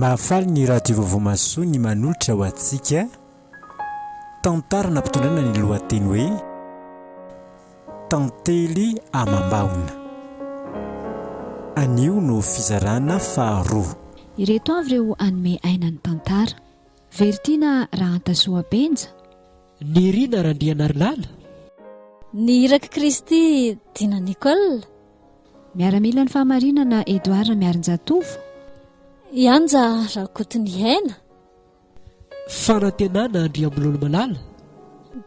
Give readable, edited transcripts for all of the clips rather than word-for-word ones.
Mahafaly ny radio vaovao masoa ny manolotra ho antsika tantara nampitondraina ny lohateny hoe tantely amam-bahona. Anio no fizarana faharoa. Ireto avy ireo anome aina ny tantara. Vertina Rahantasoa Benja, ny Rina Randrianarilala, ny Iraky Kristy Dina Nicole, miaramila ny fahamarinana Edouard Miarinjatovo, Ianja Rakotiny Hena, fanantenana Andriambololo Malala,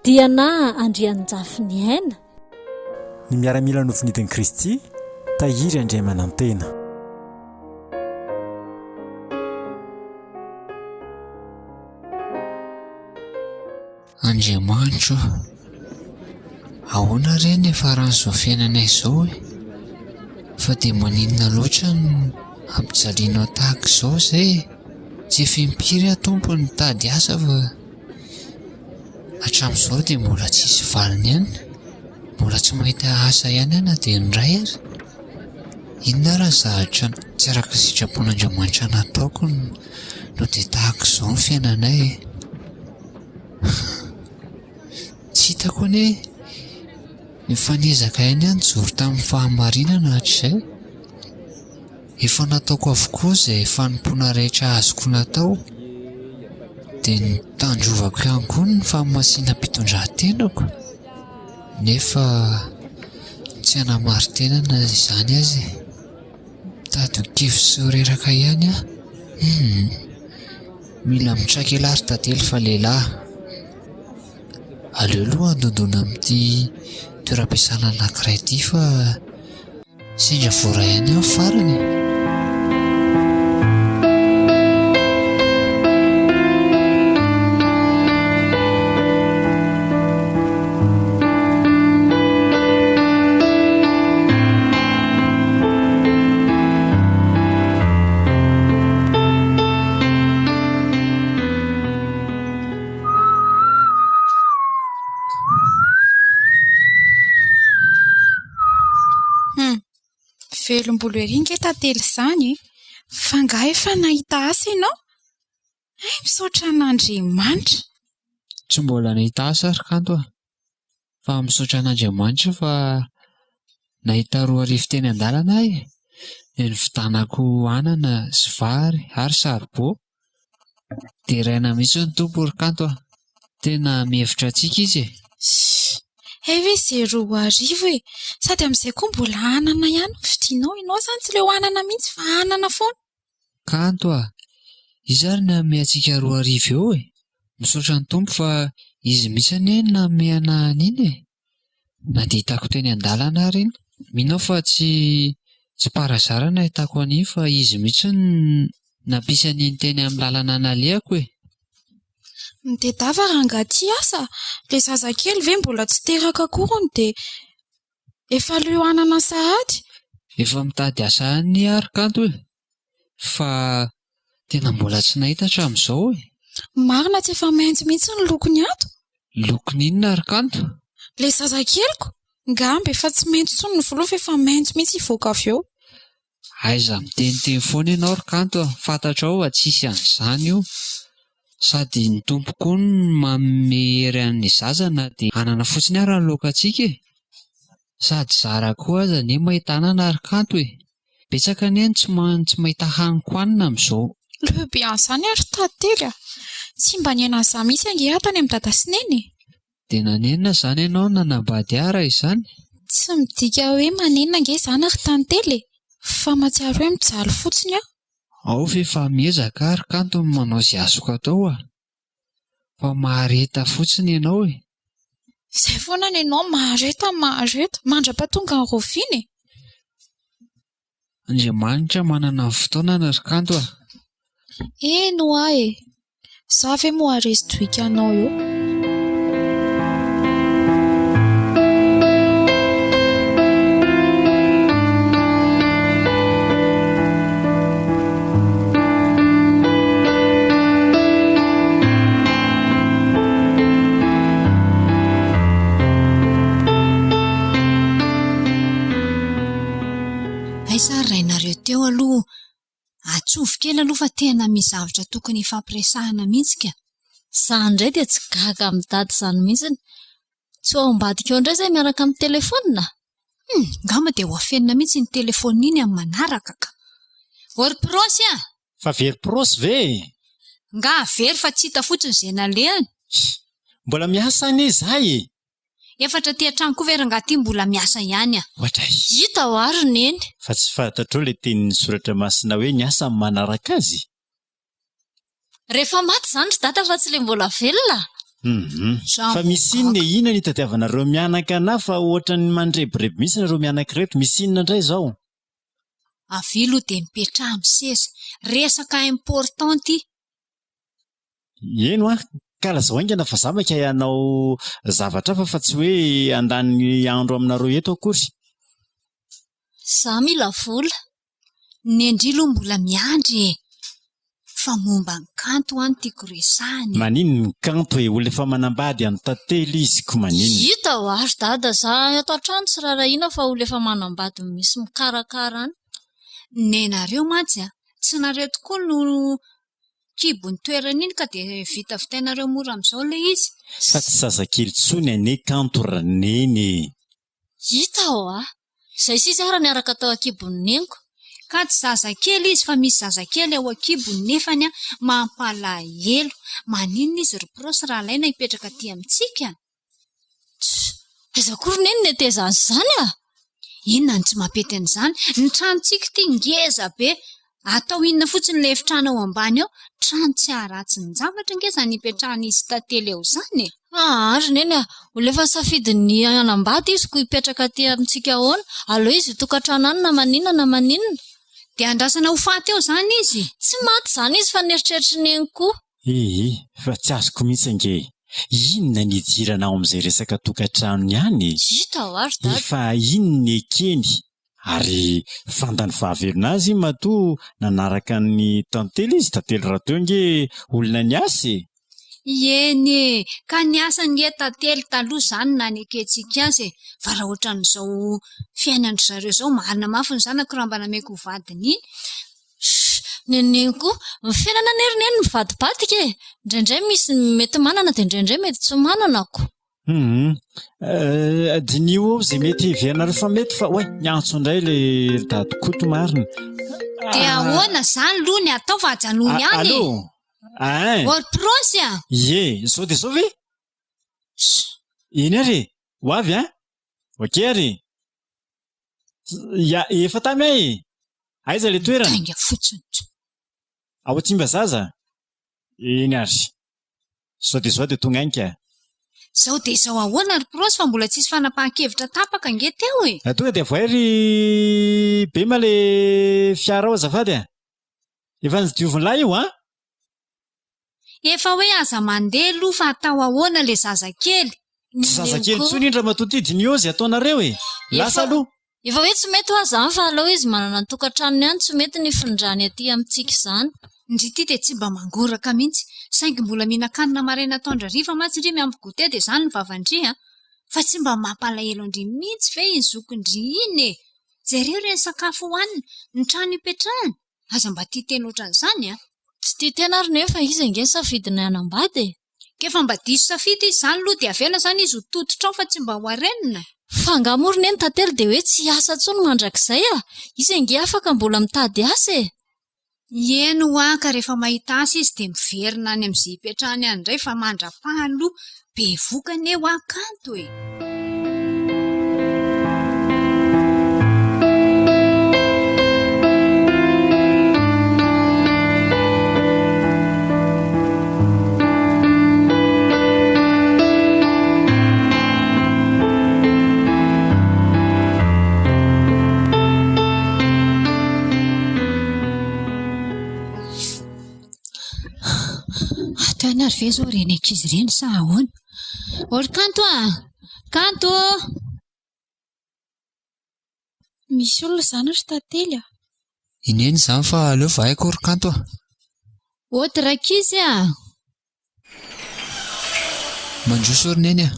Diana Andrianjafiny Hena, ny miaramila nofinidiny Kristy Tahiry Andriamanantena. Andriamanitro, ahoana reny efa ran'izao fiainanay izao fa dia maninona loatra no ampijalianao tahaka izao izay tsy efa impiry a tompony tady asa fa hatramin'izao dia mbola tsisy valiny ihany, mbola tsy mahita asa ihany ana dia indray ary. Inona raha zahatra tsy araka sitrapon'Andriamanitra nataoko no dia tahaka izao ny fiainanay. Tsy hitako ny mifanezaka ihany joro tamin'ny fahamarinana hatr'izay. Efa nataoko avokoa izay fanompona rehetra azoko natao, dia nitandrovako ihany koa ny fahamasiana mpitondran-tenako, nefa tsy hanamari-tenana izany azy. Mitady ho kivo sy ho reraka ihany aho. Mila mitraika ilary tantely fa lehilahy. Aleo aloha andondona amin'ity toeram-piasana anankiray ity fa sendra voaray ihany aho farany. Velombolo ery nge tantely izany, fa ngaha efa nahita asa ianao? Misaotra an'Andriamanitra. Tsy mbola nahita asa ary kanto aho, fa misaotra an'Andriamanitra fa nahita 2 arivo teny an-dalana aho, dia nividanako anana sy vary ary saribô. Dia raina mihitsy ny tompo ry kanto aho, tena mihevitra antsika izy. Ve izay 2 arivo e? Sady amin'izay koa mbola anana ihany vidianao, ianao izany tsy leo anana mihitsy fa anana foana. Kanto aho, izy ary nanome antsika 2 arivo eo e. Misaotra ny tompo fa izy mihitsy anie nanome ana an'iny e. Na dia hitako teny an-dalana ary iny, mino fa tsy parazara nahitako an'iny fa izy mihitsy nampisy an'iny teny amin'ny lalana nalehako e. Midedava raha angaty asa, ilay zazakely ve mbola tsy teraka akorony dia efa leo anana sahady. Efa mitady asa any ary kanto e, fa tena mbola tsy nahita hatramin'izao e. Marina tsy efa maitso mihitsy ny lokony ato. Lokony inona ary kanto? Ilay zazakeliko, ngamba efa tsy maitso intsony ny volo fa efa maitso mihitsy hivoaka avy eo. Aiza miteniteny foana ianao ary kanto, fantatrao fa tsisy an'izany io. Sady ny tompo koa ny manome hery an'ny zaza na dia anana fotsiny ary ny lokantsika e. Sady zara koa aza anie mahita anana ary kanto e. Betsaka anie tsy mahita haniko hanina amin'izao. Lehibe an'izany ary tantely a. Tsy mba niaina an'izany mihitsy ange ato any amin'ny dada sy neny. Dia nanenina izany ianao nanambady ahy raha izany? Tsy midika hoe manenina ange izany ary tantely e, fa mahatsiaro hoe mijaly fotsiny aho. Ao ve efa miezaka ary kanto manao izay azoko atao a. Fa mahareta fotsiny ianao e. Izay foana ny ianao mahareta mandra-pahatonga ny roviana e. Andriamanitra manana ny fotoanana ry kanto a. Eno ahy e, za ve moa arezidoika anao eo? Ay sary rainareo teo aloha Atsovo kely aloha fa tena misy zavatra tokony ifampiresahana mihitsy ka. Zany indray dia tsy gaga amin'ny dady izany mihitsiny. Tsy ho ambadika eo indray izay miaraka amin'ny telefonina. Ngamba dia ho afenina mihitsy ny telefona iny amin'ny manaraka ka. Ory prosy a! Fa very prosy ve? Nga very fa tsy hita fotsiny izay nalehany. Mbola miasa anie izahay. Efatra ty an-trano koa vera ngaty mbola miasa ihany a. Ohatray. Hita ho ary neny. Fa tsy fantatrao ilay tenin'ny soratra masina hoe ny asa amin'ny manaraka azy. Rehefa maty izany ry dada fa tsy ilay mbola velona. Fa misy inona ny tadiavanareo mianaka na fa ohatra ny mandrebireby misy nareo mianaka reto, misy inona indray izao? Avilo dia mipetraha amin'ny seza. Resaka importanty. Eno ka lazao aingana fa zamaka ianao zavatra fa tsy hoe andany andro aminareo eto akory. Za mila vola. Ny Andrilo mbola miandry. Fa momba ny kanto any tiako resahany. Manino ny kanto e? Olona efa manambady any tantely izy ko manino. Hita ho ary dada za ato an-trano tsy rarahina fa olona efa manambady misy mikarakara any. Nenareo mantsy a, tsy nareo tokoa no kibony toerana iny ka dia vita vitainareo mora amin'izao ilay izy. Fa tsy zazakely tsony ane kanto raneny. Hita ho izay sisa ara niaraka tao akibony neniko. Ka tsy zazakely izy fa misy zazakely ao akibony nefany a mampalahelo. Maninona izy ry prosy raha alaina hipetraka aty amintsika? Aiza kory neny ny atezany izany a? Inona ny tsy mampety an'izany? Ny tranontsika ity ngeza be. Atao inona fotsiny ilay efitrano ao ambany ao? Trano tsy haratsy ny zavatra ngeza ny hipetrahana izy tantely eo izany. Ary neny a, olona efa safidiny anambady izy ko hipetraka aty amintsika ahoana. Aleo izy tokantrano any na maninona na maninona. Dia andrasana ho faty eo izany izy. Tsy maty izany izy fa nieritreritry neny koa. Fa tsy azoko mihitsy ange. Inona ny idiranao amin'izay resaka tokantrano ihany? Hita ho ary dada. Efa inona ekeny? Ary fantany fahavelona azy matoa nanaraka ny tantely izy, tantely raha teo nge olona ny asa e. Eny ka ny asa nge tantely taloha izany na ny akentsika azy. Fa raha ohatran'izao fiainany zareo izao marina mafy ny zanako raha mba nameko ho vadiny iny. Neneny koa, ny fiainana nerineny mivadibadika e. Indraindray misy mety manana dia indraindray mety tsy manana ko. Dinio ao izay mety hiveanareo fa mety fa miantso indray ilay dadikoto marina. Dia ahoana izany aloha ny atao fa hajanony any e. Allo? Ory prosy a? Ie, izao dia izao ve? Eny ary? Ho avy a? Ok ary? Efa tamy ahy? Aiza ilay toerana? Tainga fotsiny. Ao Tsimbazaza? Eny ary. Izao dia tonga any ka. Izao dia izao ahoana ry prosy fa mbola tsisy fanapahan-kevitra tapaka nge teo e. Tonga dia voairy be ma ilay fiara ao azafady a? Efa nidiovin-lahy io a? Efa hoe aza mandeha aloha fa atao ahoana ilay zazakely. Tsy zazakely tsony indra matotidiny eo izay ataonareo e. Lasa aloha. Efa hoe tsy mety ho azy izany fa aleo izy manana ny tokantranony ihany tsy mety ny findrany aty amintsika izany. Ndry ity dia tsy mba mangoraka mihitsy. Saingy mbola mihinan-kanina maraina taondra riva mantsy indry miampy gote dia izany ny vavandry fa tsy mba mampalahelo andry mihitsy ve iny zokindry iny e. Jereo ireny sakafo hohanina, ny trano hipetrahany. Aza mba tia tena ohatran'izany a. Tsy tia tena ary nefa izy ange safidiny anambady e. Kefa mba diso safidy izy izany aloha dia avela izany izy ho tototra ao fa tsy mba ho arenina. Fa angamorony eny tantely dia hoe tsy asa tsony mandrakizay a. Izy ange afaka mbola mitady asa e. Eno ka rehefa mahita asa izy dia miverina any amin'izay hipetrahany any indray fa mandra-pahaloha be vokany eo akanto e. Ary ve zao reny ankizy ireny sa ahoana? Ory kanto a? Kanto! Misy olona izany ry tantely a? Ineny izany fa aleo vahaiko ry kanto a. Oty rakizy a? Mandroso ry neny a?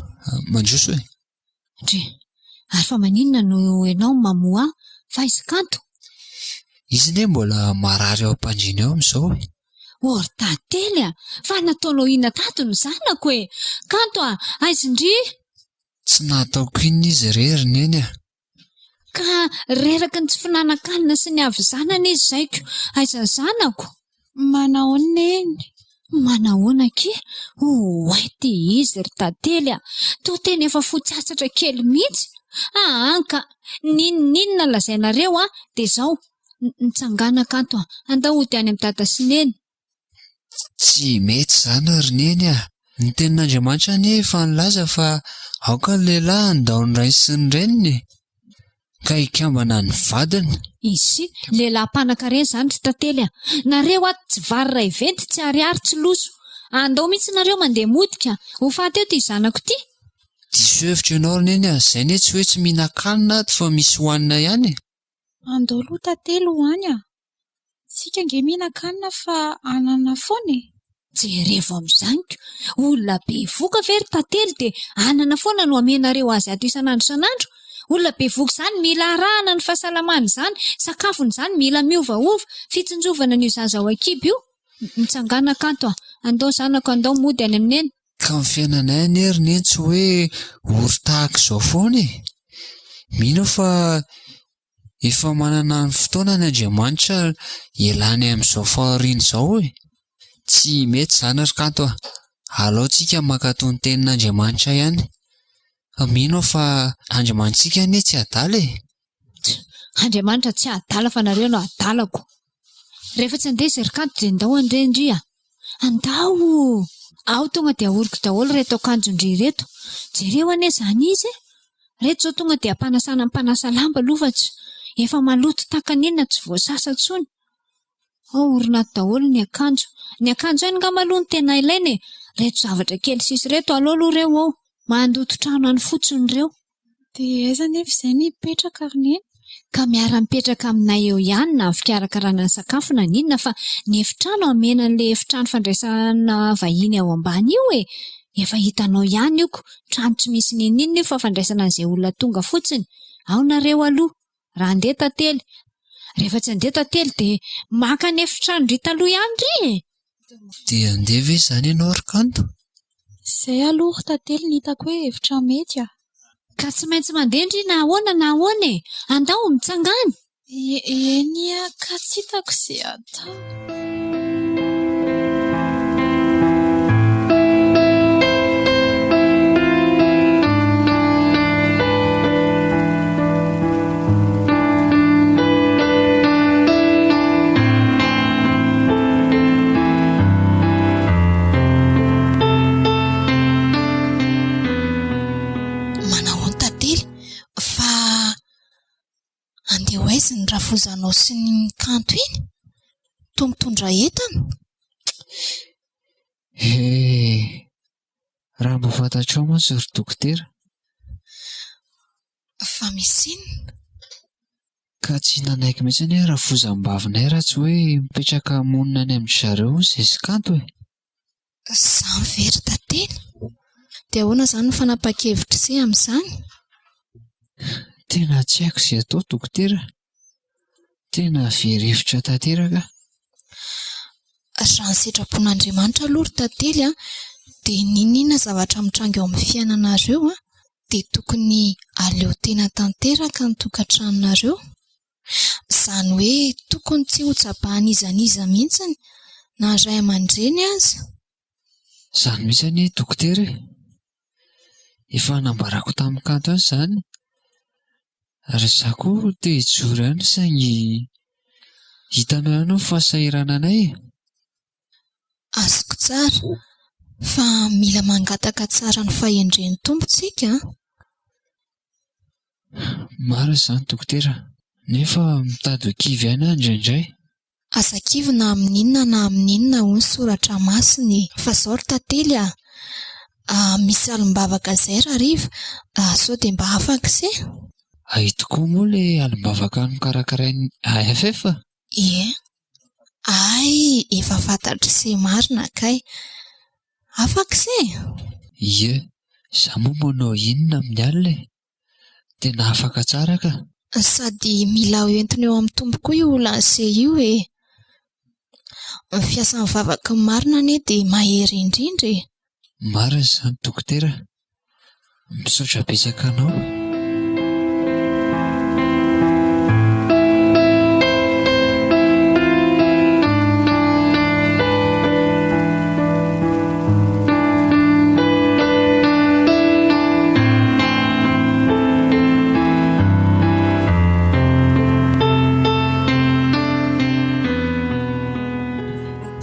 Mandroso e? Ary fa maninona no ianao mamoa fa izy kanto? Izy ne mbola marary ao am-pandriana ao amin'izao e. Ory tantely fa nataonao ina tato ny zanako e. Kanto aizindry. Tsy nataoko inona izy rery neny Ka reraka ny tsy finanankanina sy ny avy zanana izy zaiko. Aizany zanako. Manao neny. Manahoana ke? Ty izy ry tantely toa teny efa fotsiatsatra kely mihitsy. Ka ninona lazainareo dia zao nitsangana kanto andao dia any amin'ny dada sy neny. Tsy mety zany ry neny ny tenin'Andriamanitra anie efa nilaza fa aoka ny lehilahy andao ny rainy sy ny reniny ka hikambana ny vadiny. Isy lehilahy mpanan-karena zany ry tantely nareo tsy vary ray venty tsy ariary tsy loso. Andao mihitsy nareo mandeha modika ho faty eo ty zanako ty. Diso hevitra ianao ry neny zay ne tsy hoe tsy mihinan-kanina ato fa misy hohanina ihany. Andao aloha tantely hoany tsika nge mihinan-kanina fa anana foana e. Jerevo amin'izaniko olona be voka ve ry tantely dia anana foana no amenareo azy ato isan'andro isan'andro. Olona be voka zany mila arahana ny fahasalamany zany, sakafony zany mila miovaova, fitsinjovana n'io zaza ao an-kibo io. Mitsangana kanto andao zanako andao mody any amineny. Ka ny fiainanay anery neny tsy hoe ory tahaka izao foana e. Mino fa efa manana ny fotoana ny Andriamanitra ialany amin'izao fahariana izao e. Tsy mety zany ry kanto alohantsika makato ny tenin'Andriamanitra ihany. Mino fa Andriamanitsika anie tsy adala e. Andriamanitra tsy adala fa nareo no adalako. Rehefa tsy andeha ry kanto dia andao andrendry andao. Aho tonga dia ahoriko daholo reto akanjon-dry reto. Jereo anie zany izy reto zao tonga dia mpanasa lamba lovatsy. Efa maloto takan'inona tsy voasasa intsony. Orinato daholo ny akanjo. Ny akanjo ihany nga maloha ny tena ilaina e. Reto zavatra kely sisy reto aleo aloha reo ao. Mandoto trano any fotsiny reo. Dia aiza nefa izay nipetraka ry neny? Ka miara-mipetraka aminay eo ihany na fikarakarana ny sakafo na ninona fa ny efitrano amena an'ilay efitrano fandraisana vahiny ao ambany io e. Efa hitanao ihany ioko. Trano tsy misy ninina io fa fandraisana an'izay olona tonga fotsiny. Ao nareo aloha. Raha andeha tantely. Rehefa tsy andeha tantely dia maka ny efitrano ry taloha ihany ry e. Dia andeha ve izany ianao ry kanto? Izay aloha ry tantely ny hitako hoe hevitra mety Ka tsy maintsy mandeha ndry na ahoana e. Andao mitsangana. Eny ka tsy hitako izay atao. Ny rafozanao sy ny kanto iny toa mitondra entana. Raha mba fantatrao mantsy ry dokotera. Fa misy inona? Ka tsy nanaiky mihitsy anie rafozam-bavinay raha tsy hoe mipetraka monina any amin'ny zareo izay sy kanto e. Izany very tantely. Dia ahoana izany ny fanapa-kevitra izay amin'izany? Tena tsy haiko izay atao dokotera. Tena very-hevitra tanteraka. Raha ny sitrapon'Andriamanitra aloha ry tantely dia ninona zavatra mitrango eo amin'ny fiainanareo dia tokony aleo tena tanteraka ny tokantranonareo. Izany hoe tokony tsy ho tsabahan'izaniza mihitsy na ray aman-dreny aza. Izany mihitsy anie dokotera e. Efa nambarako tamin'ny kanto any izany. Ary izaho koa te hijoro ihany saingy hitanao ihany ny fahasahirana anay e. Azoko tsara fa mila mangataka tsara ny fahendren'ny tompontsika. Mara izany dokotera. Nefa mitady ho kivy ihany aho indraindray. Aza-kivy na amin'inona na amin'inona hoy ny soratra masiny. Fa izao ry tantely misy alim-bavaka izay rariva sao dia mba afaka se? Ay tokoa moa ilay alim-bavaka nokarakarainy AFF? Ie. Ay, efa fantatra se marina kay. Afaka se? Ie, izaho moa manao inona amin'ny alina e. Tena afaka tsara ka. Sady mila hoentiny eo amin'ny tompo koa io lanse io e. Ny fiasan'ny vavaka ny marina anie dia mahery indrindra e. Marina izany dokotera. Misaotra betsaka anao.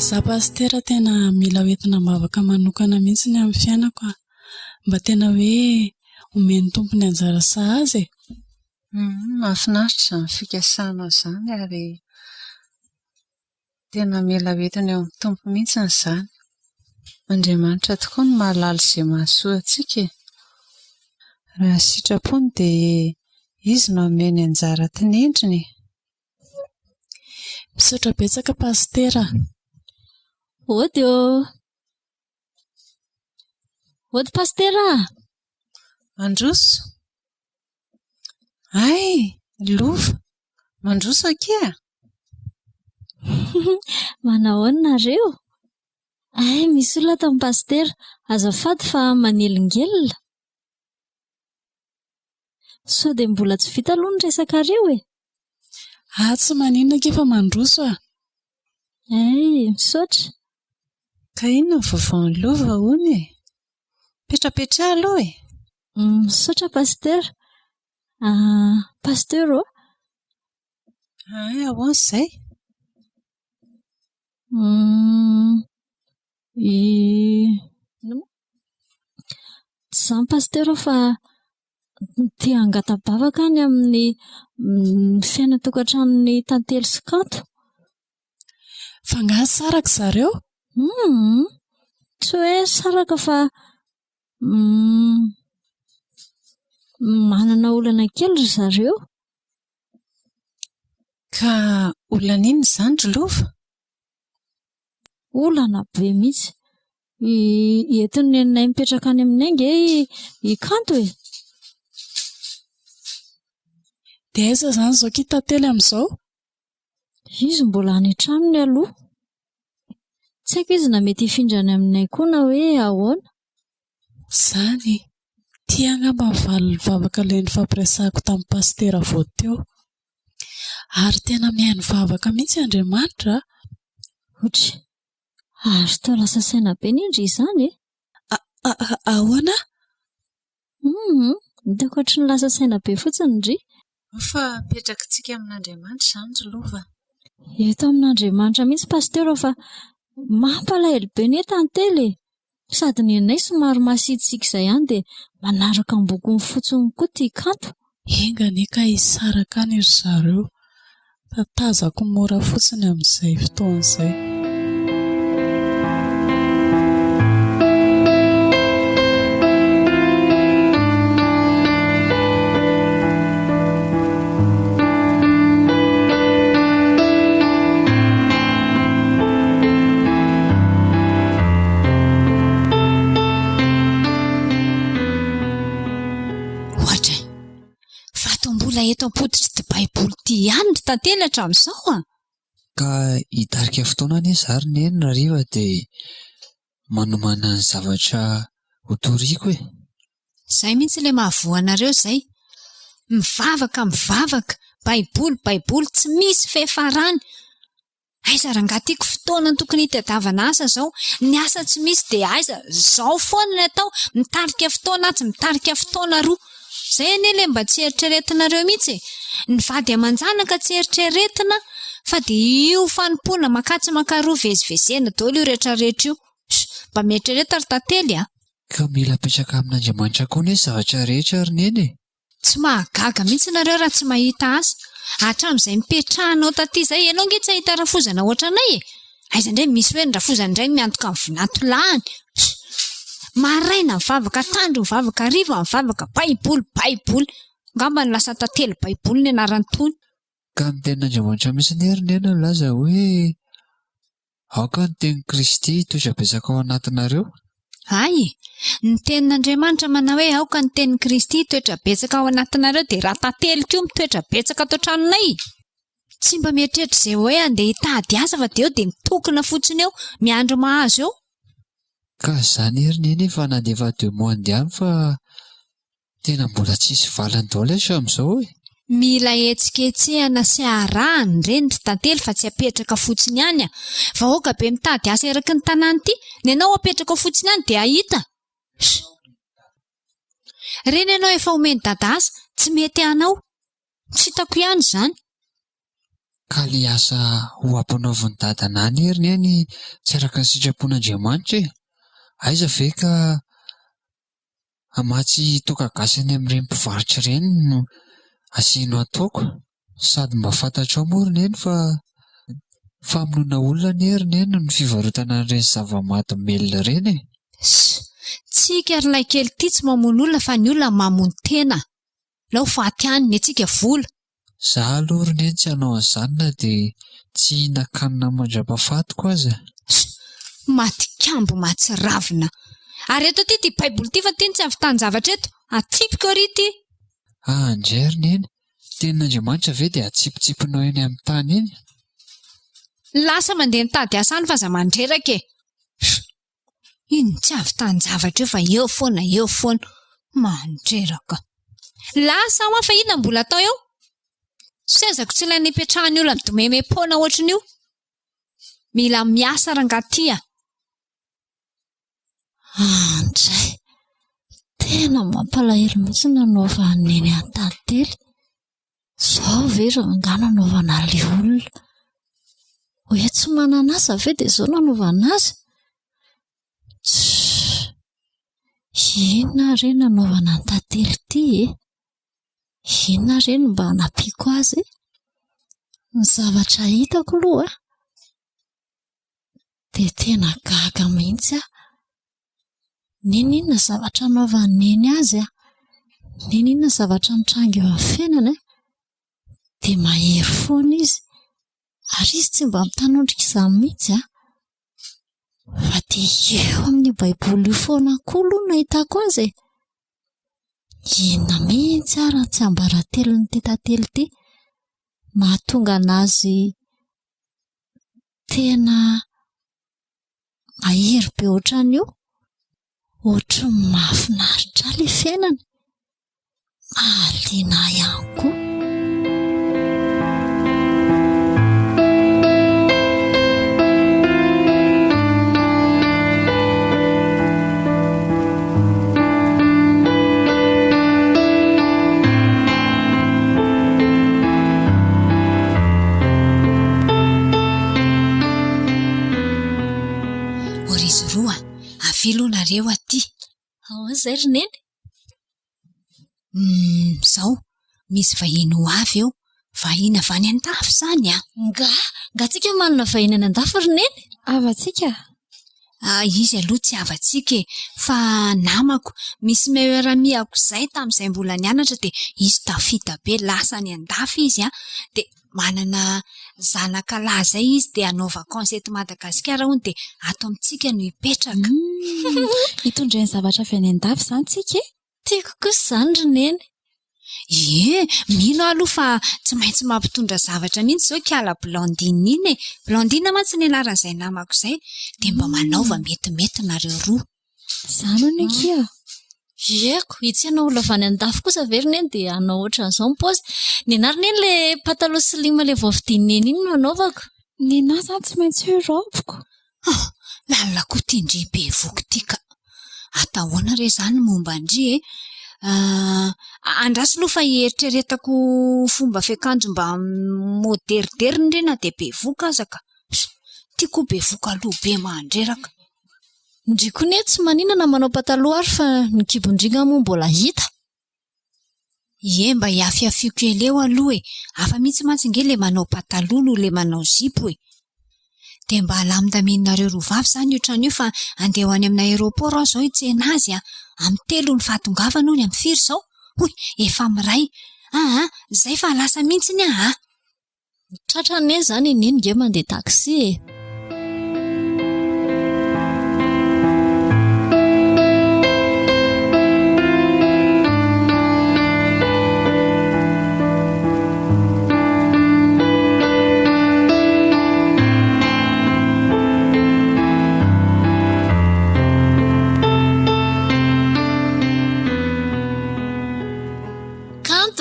Za pastera tena mila hoentina mavaka manokana mihitsy ny amin'ny fiainako mba tena hoe omeny tompony anjara sahazy e. Mahafinaritra izany fikasana izany ary tena mila hoentina eo amin'ny tompo mihitsy izany. Andriamanitra tokoa no mahalala izay mahasoa antsika e. Raha sitrapony dia izy no omeny anjara tinendriny. Misaotra betsaka pastera. Ody pastera. Mandroso. Ay, lova. Mandroso akea. Manahoana nareo? Ay, misy olona tamin'ny pastera. Azafady fa manelingelina. Sao dia mbola tsy vita aloha ny resakareo e. Tsy maninona ke fa mandroso a. Ay, misaotra. Ka inona ny vaovaon'ny lova hono e? Petrapetra aloha e. Misaotra pastera. Pastera ô? Ay, ahoana izay? Tsy izany pastera fa tia hangatambavaka any amin'ny fiainan-tokantranon'ny tantely sy kanto. Fangahy saraka zareo? Tsy hoe saraka fa manana olana kely ry zareo. Ka olana inona izany ry lova? Olana be mihitsy. Entin'ny neninay mipetraka any aminay nge ikanto e. Dia aiza izany izao ky tantely amin'izao? Izy mbola any an-tranony aloha. Tsy haiko izy na mety hifindrany aminay koa na hoe ahoana. Izany, tia angamba ny vavaka ilay nifampiresahako tamin'ny pastera vao teo. Ary tena mihaino vavaka mihitsy Andriamanitra. Ohatry, ary tao lasa saina be indry izany e. Ahoana? Hitako ohatry ny lasa saina be fotsiny ry. Fa petrakantsika amin'Andriamanitra izany ry lova. Eto amin'Andriamanitra mihitsy pastera fa mampalahelo be ny tantely e. Sady ny anay somary masitsiaka izay ihany dia manaraka ny bokon'ny fotsiny koa tia kanto. Engany ka hisaraka any ry zareo. Tatazako mora fotsiny amin'izay fotoan'izay. Eto am-potitra ty baiboly ty ihany ry tantely hatramin'izao a. Ka hitarika fotoana anie zary ny enina riva dia manomana ny zavatra hotoriako e. Izay mihitsy ilay mahavoa anareo izay. Mivavaka, baiboly tsy misy fefarany. Aiza rangaha tiako fotoana tokony hitadiavana asa izao. Ny asa tsy misy dia aiza izao foana ny atao. Mitarika fotoana tsy mitarika fotoana roa. Izay anie ilay mba tsy eritreretinareo mihitsy. Ny vady aman-janaka tsy eritreretina fa dia io fanompona makatsy makaroa vezivezena daholo io rehetrarehetra io. Mba mieritreretra ry tantely a. Ka mila petraka amin'Andriamanitra koa ny zavatra rehetra ry neny. Tsy mahagaga mihitsy nareo raha tsy mahita asa. Hatramin'izay mipetrahanao taty izay ianao nge tsy ahita rafozana ohatranay e. Aiza indray misy hoe ny rafozana indray miantoka amin'ny vinatolahany. Maraina mivavaka tandro, mivavaka hariva, mivavaka baiboly. Ngamba ny lasa tantely baiboly ny anarany tony. Ka ny tenin'Andriamanitra mihitsy ny herinena laza hoe aoka ny tenin'i Kristy toetra betsaka ao anatinareo. Ay, ny tenin'Andriamanitra manao hoe aoka ny tenin'i Kristy toetra betsaka ao anatinareo dia raha tantely koa mitoetra betsaka ato an-tranonay. Tsy mba mieritreritra izay hoe andeha hitady asa fa dia eo dia mitokona fotsiny eo miandry mahazo eo. Ka izany ery neny fa nandefa 2 mois andiany fa tena mbola tsisy valany daholo hatramin'izao e. Mila etsiketsehana sy arahany ireny tsy tantely fa tsy apetraka fotsiny ihany. Vahoaka be mitady asa eraky ny tanàna ity, ny ianao apetraka fotsiny ihany dia ahita. Reny ianao efa omeny dadasa, tsy mety anao. Tsy hitako ihany izany. Ka le asa ho ampanaoviny dadanany ery neny tsy araka ny sitrapon'Andriamanitra e. Aiza ve ka hamatsy toka gasany amin'ireny mpivarotra ireny no asiano ataoko? Sady mba fantatrao moa ry neny fa famonoana olona nery neny ny fivarotana an'ireny zava-mahadomelina ireny e. Tsika ry lahy kely ity tsy mamono olona fa ny olona mamono tena. Lao faty ihany ny antsika vola. Zaho aloha ry neny tsy hanao an'izany na dia tsy hihinan-kanina mandra-pahafatiko aza. Matikambo matsiravina. Ary eto ity baiboly ity fa ty tsy ahavitany zavatra eto. Atsipiko ary ity. Andray ry neny, tenin'Andriamanitra ve dia atsipitsipinao eny amin'ny tany eny? Lasa mandeha mitady asa any fa za mandreraka e. Iny tsy ahavitany zavatra eo fa eo foana. Mandreraka. Lasa hoa fa inona mbola atao eo? Sezako tsy ilay nipetrahany olona midomemem-pona ohatrin'io. Mila miasa rangatia. Andray, tena mampalahelo mihitsy nanaova neny an-tantely. Zao ve raha nanaovana le olona? Hoe tsy manana asa ve dia izao nanaovana azy? Inona re nanaovana an-tantely ity e? Inona re mba napiako azy? Ny zavatra hitako aloha dia tena gaga mihitsy aho. Neny inona zavatra naovany neny azy a? Neny inona zavatra nitranga eo amin'ny fiainana dia mahery foana izy. Ary izy tsy mba mitanondrika izany mihitsy a. Fa dia eo amin'ny baiboly io foana koa aloha nahitako azy. Inona mihitsy ara tsy ambaratelon'ny ity tantely ity mahatonga anazy tena mahery be ohatran'io. Ohatry ny mahafinaritra ilay fiainana. Mahaliana ihany koa. Orizy roa, avilonareo aty. Ao izay ry neny? Zao, misy vahiny ho avy eo. Vahiny avy any an-dafy izany a. Nga tsika manana vahiny any an-dafy ry neny? Avatsika? Izy aloha tsy avatsika e, fa namako. Misy meheramihako izay tamin'izay mbola nianatra dia izy tafita be lasa any an-dafy izy a. Dia manana zanaka lahy izay izy dia hanao vakansy eto Madagasikara hono dia ato amintsika no hipetraka. Hitondray ny zavatra avy any an-dafy izany tsika e? Tiako kosa izany ry neny. Mino aloha fa tsy maintsy mampitondra zavatra mihitsy izao kiala Blandine iny e. Blandine mantsy ny anaran'izay namako izay. Dia mba manaova metimety nareo roa. Izany hono kia. Eko, itsy ianao olona avy any an-dafy kosa ve ry neny dia hanao ohatran'izao ny paozy. Nenary neny le pataloha slim le vao vidiany neny iny no anaovako. Nenahy izany tsy maintsy roboko. Lalina koa tindry be voky tika. Atahoana re izany momba andry e. Andraso aloha fa hieritreretako fomba fiakanjo mba moderderny re na dia be voka azaka. Tiako be voka aloha be mandreraka. Ndriko ne tsy maninana manao pataloha ary fa ny kibondringa moa mbola hita. Mba hiafiafiako kely eo aloha e. Hafa mihitsy mantsy nge le manao pataloha no le manao zipo e. Dia mba halamindamininareo roa vavy izany ohatran'io fa andeha ho any amin'ny aeroport aho izao hitsena azy a. Amin'ny 3 ny fahatongavana hono amin'ny 4 izao. Hoy, efa miray. Zay fa lasa mihitsy ny a. Tratra ne izany neny nge mandeha taksi e.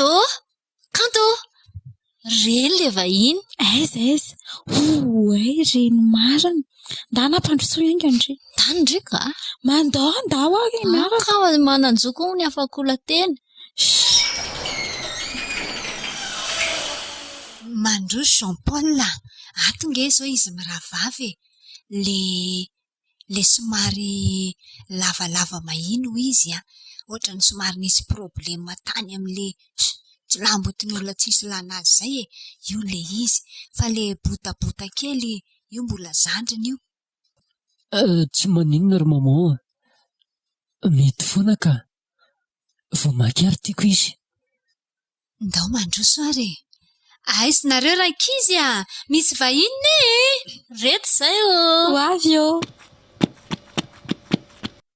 Kanto, kanto, reny le vahiny. Aiza aiza, ay reny marina, nda nampandrosoa hainga ndry. Tany ndrika Mandao aho miaraka. Ka mananjoko ny afakola tena. Mandroso Jean Paul, atonge zao izy miravavy le somary lavalava mahino izy ohatrany somary nisy problema tany amin'le lambotiny olona tsisy lanazy zay io le izy, fa le botabota kely io mbola zandriny io. Tsy maninona ry maman, mety foana ka voamaky ary tiako izy. Ndao mandroso ary aizinareo rankizy misy vahiny Reto zay o. Ho avy eo.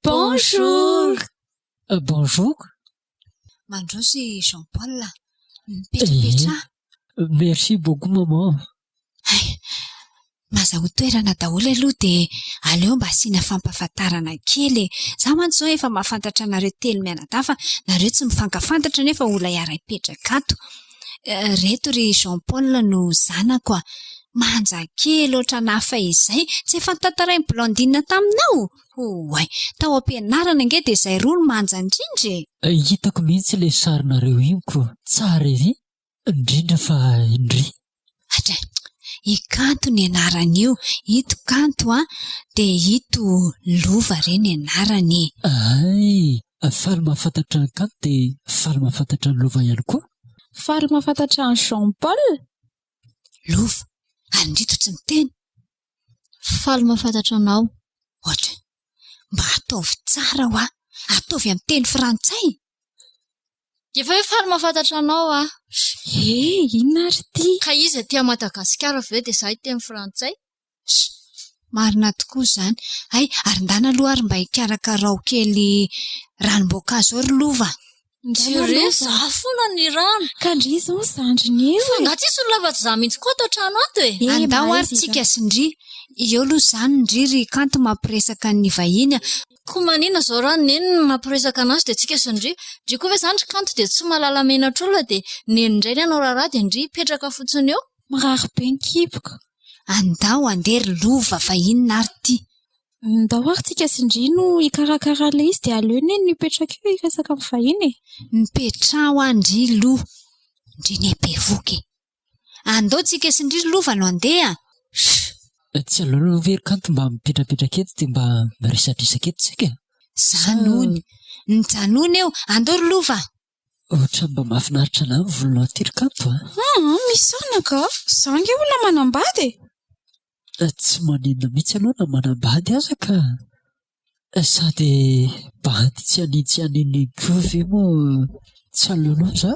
Bonjour. Bonjour. Mandroso Jean Paul, mipetrapetra. Merci beaucoup maman. Mazaho toerana daholo aloha dia aleo mba asiana fampahafantarana kely. Za mantsy zao efa mahafantatra nareo telo mianadafa, nareo tsy mifankafantatra nefa olona iara-ipetraka ato. Reto ry Jean Paul no zanako, manja kely oatra nafa izay, tsy efa tantarainy blondine taminao. Hoay, tao am-pianarana ange dia izay roa no manja indrindra. Hitako mihitsy ilay sarinareo inko, tsara ery, indrindra fa indry. Atray, ikanto ny anaran'io, ito kanto dia ito lova reny anarany. Ay, faly mahafantatra ny kanto dia faly mahafantatra ny lova ihany koa. Faly mahafantatra ny Jean Paul. Lova, andrito tsy miteny. Faly mahafantatra anao. Ohatra, mba ataovy tsara ataovy amin'ny teny frantsay. Efa hoe faly mahafantatra anao Inona ary ty? Ka izy aty Madagasikara avy eo dia izaho teny frantsay. Marina tokoa izany. Ary ndana aloha ary mba hikarakarao kely ranom-boankazo ry lova. Jure, zaho foana ny rano. Ka ndry izao zandriny eo. Fa nga tsisy olona afa-tsy zaho mihitsy koa atao trano ato e. Andao ary tsika sy ndry. Eo aloha izany ndry ry kanto mampiresaka ny vahiny. Koa manina zao rano neniny mampiresaka anazy dia tsika sy ndry. Ndry koa ve zany ry kanto dia tsy mahalala menatra olona dia nenindray ny anao raharaha dia ndry petraka fotsiny eo. Mirary be ny kiboko. Andao andery lova vahiny nary ty. Ndao ary tsika sy ndry no hikarakara le izy dia aleo neny mipetraka eo hiresaka amin'ny vahiny. Mipetraho andry lo, ndry ny bevoky. Andao tsika sy ndry lova no andeha. Tsy aleo very kanto mba mipetrapetraka eto dia mba miresadresaka eto tsika. Zanony, ny janony eo, andao ry lova. Ohatra mba mahafinaritra na ny volona atiry kanto Misona ka, zange olona manambady. Tsy maninona mihitsy aloha na manambady aza ka sady bandy tsy aniny koa ve moa tsy aleonao za.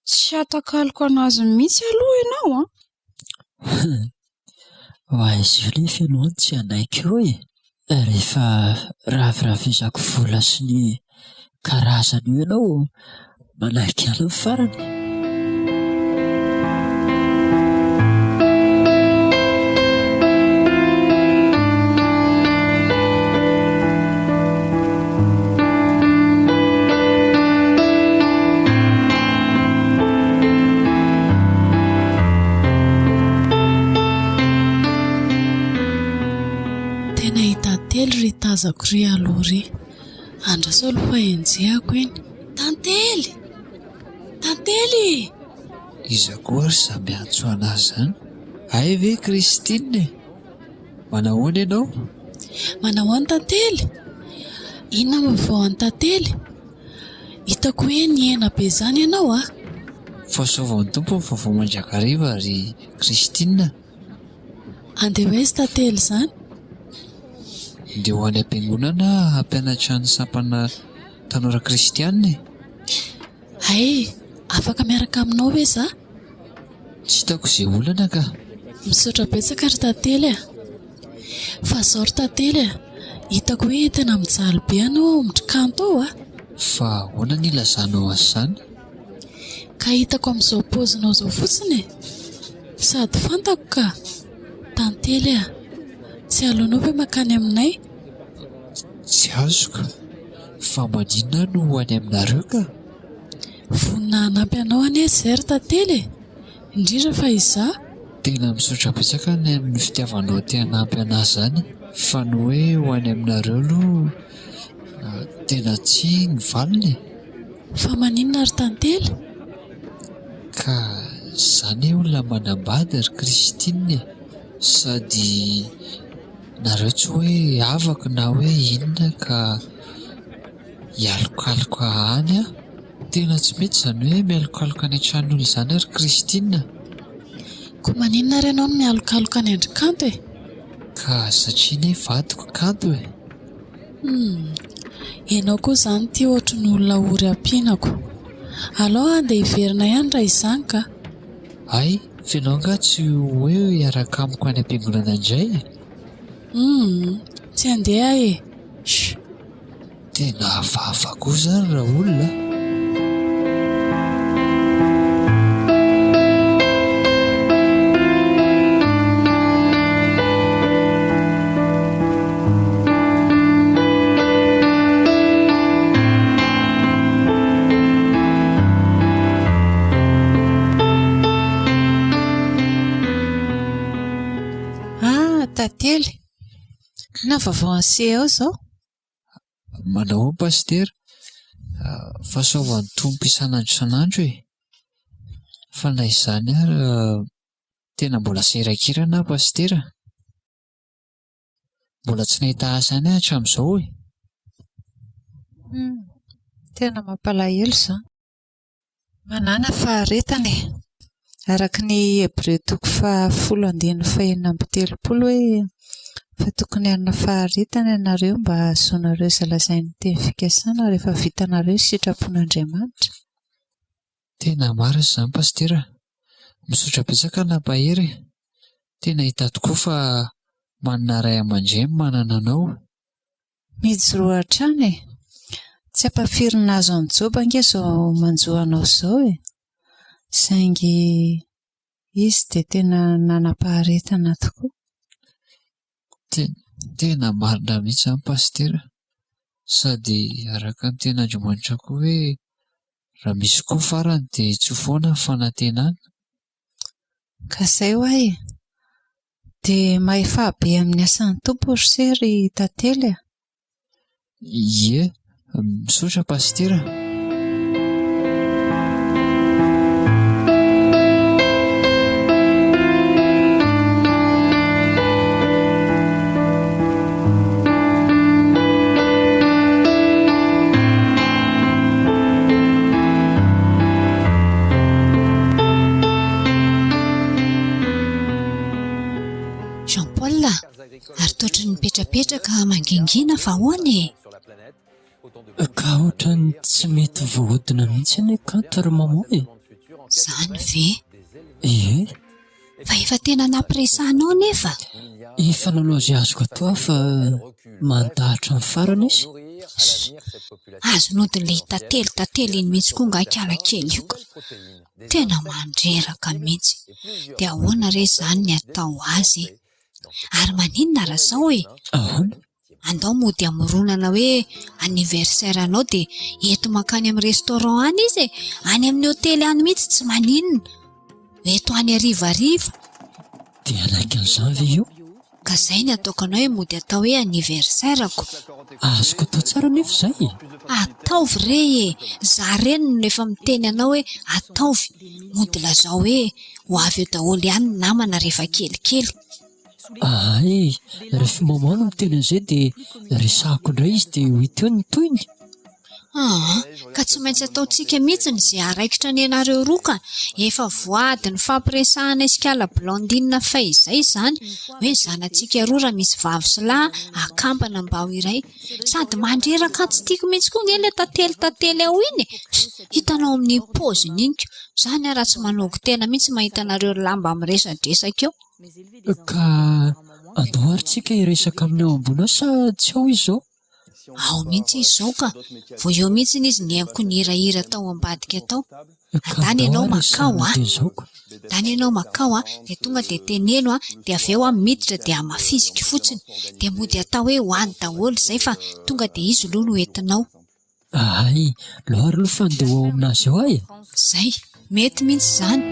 Tsy atakaloko anazy mihitsy aloha ianao Ho aizy io le fianao tsy anaiky eo rehefa raviravizako vola sy ny karazany io ianao manaiky ala ny farany. Ry tazako ry aloha ry andrasao lo fa enjehako eny. Tantely iza koa ry samby antso anazy zany. Ay ve Kristine, manahoana ianao? Manahoany tantely? Inona vao any tantely? Hitako hoe niena be zany ianao Fahasoavan'ny tompo ny vaovao mandrakariva ry Kristine. Andeha hoaizy tantely zany? Ndeha ho any am-piangonana hampianatra ny sampana tanora kristianina. Ay, afaka miaraka aminao ve za? Tsy hitako izay olana ka. Misaotra betsaka ry tantely fa zao ry tantely hitako hoe tena mijaly be anao mitrikanto ao Fa ahoana ny ilazanao azy izany? Ka hitako amin'izao paozinao zao fotsiny sady fantako ka tantely tsy aleonao ve makany aminay? Tsy azoko, fa maninona no ho any aminareo ka? Vonina hanampy anao anie zay ry tantely indrindra fa izaho. Tena misaotra betsaka ny amin'ny fitiavanao te hanampy anazy izany, fa ny hoe ho any aminareo aloha tena tsy ny valiny. Fa maninona ry tantely? Ka izany olona manambady ry Kristina, sady nareo tsy hoe avaka na hoe inona ka hialokaloka any a. Tena tsy mety izany hoe mialokaloka any an-tranon'olona izany ry Kristina. Koa maninona ary ianao no mialokaloka any Andrikanto e? Ka satria ne vadiko kanto e. Ianao koa izany tia ohatry ny olona ory ampianako. Alao andeha hiverina ihany raha izany ka. Ay, fenao nga tsy hoe hiaraka amiko any am-piangonana indray e? Tsy andeha e. Tena avavako izany raha olona. Tantely, na vaovao anseha ao izao? Manao ao pastera, fahasoavan'ny tompo isan'andro isan'andro e. Fa na izany ary tena mbola serakirana pastera. Mbola tsy nahita asa any hatramin'izao e. Tena mampalahelo izany. Manana faharetana e. Araka ny Hebreo 10:13 hoe fa tokony hanana faharetana ianareo mba ahazoanareo zalazain'ny teny fikasana rehefa vitanareo sitrapon'Andriamanitra. Tena marina izany pastera. Misaotra betsaka nampahery. Tena hita tokoa fa manana ray aman-dreny manana anao. Mijoro hatrany e. Tsy ampafirina azo amin'ny joba ange izao manjohanao izao e. Saingy izy dia tena nanam-paharetana tokoa. Tena marina mihitsy izany pastera. Sady araka ny ten'Andriamanitra koa hoe raha misy koa farany dia tsy foana ny fanantenana. Ka izay ho ahy. Dia mahefabe amin'ny asan'ny tompo ry sery tantely a? Ie, misaotra pastera. Ary toatra ny mipetrapetraka mangingina fa hoany e. Ka ohatrany tsy mety voahodina mihitsy any kanto ry mamoa e. Izany ve? Ie. Fa efa tena nampiresanao nefa. Efa nanao izay azoko atao fa mandahatra ny farany izy. Azon'odin'ilay tantely iny mihitsy koa nga kiala kely io. Tena mandreraka mihitsy. Dia ahoana re izany ny atao azy? Ary maninona raha izao e? Ahoana? Andao mody amoronana hoe anniversaire anao dia eto mankany amin'ny restaurant any izy e. Any amin'ny hotely any mihitsy tsy maninona. Eto any arivariva. Dia alaika an'izany ve io? Ka izay ny ataoko anao hoe mody atao hoe anniversaire-ko. Azoko atao tsara nefa izay. Ataovy re e. Za reny no efa miteny anao hoe ataovy. Mody lazao hoe ho avy eo daholo ihany ny namana rehefa kelikely. Ay, rehefa mamoa no miteny an'izay dia resahako indray izy dia ho hita eo ny toyiny. Ka tsy maintsy ataontsika mihitsy izay araikitra ny ianareo roa ka. Efa voady ny fampiresahana isikala blondine fahizay izany hoe zanantsika roa raha misy vavy sy lahy akampana mba ho iray. Sady mandreraka tsy tiako mihitsy koa ilay tantely ao iny. Hitanao amin'ny paoziny iny. Izany raha tsy manogo tena mihitsy mahita anareo lamba miresadresaka eo. Ka andao ary tsika hiresaka amin'ny ao ambony sa tsy ao izy izao? Ao mihitsy izy izao ka. Vao eo mihitsy izy niaiko nihirahira tao ambadika tao. Andany ianao makao Andany ianao makao dia tonga dia teneno dia avy eo miditra dia amafizika fotsiny. Dia mody atao hoe ho any daholo izay fa tonga dia izy aloha no entinao. Ay, lohary aloha fandeha ao aminazy ao ay. Izay, mety mihitsy izany.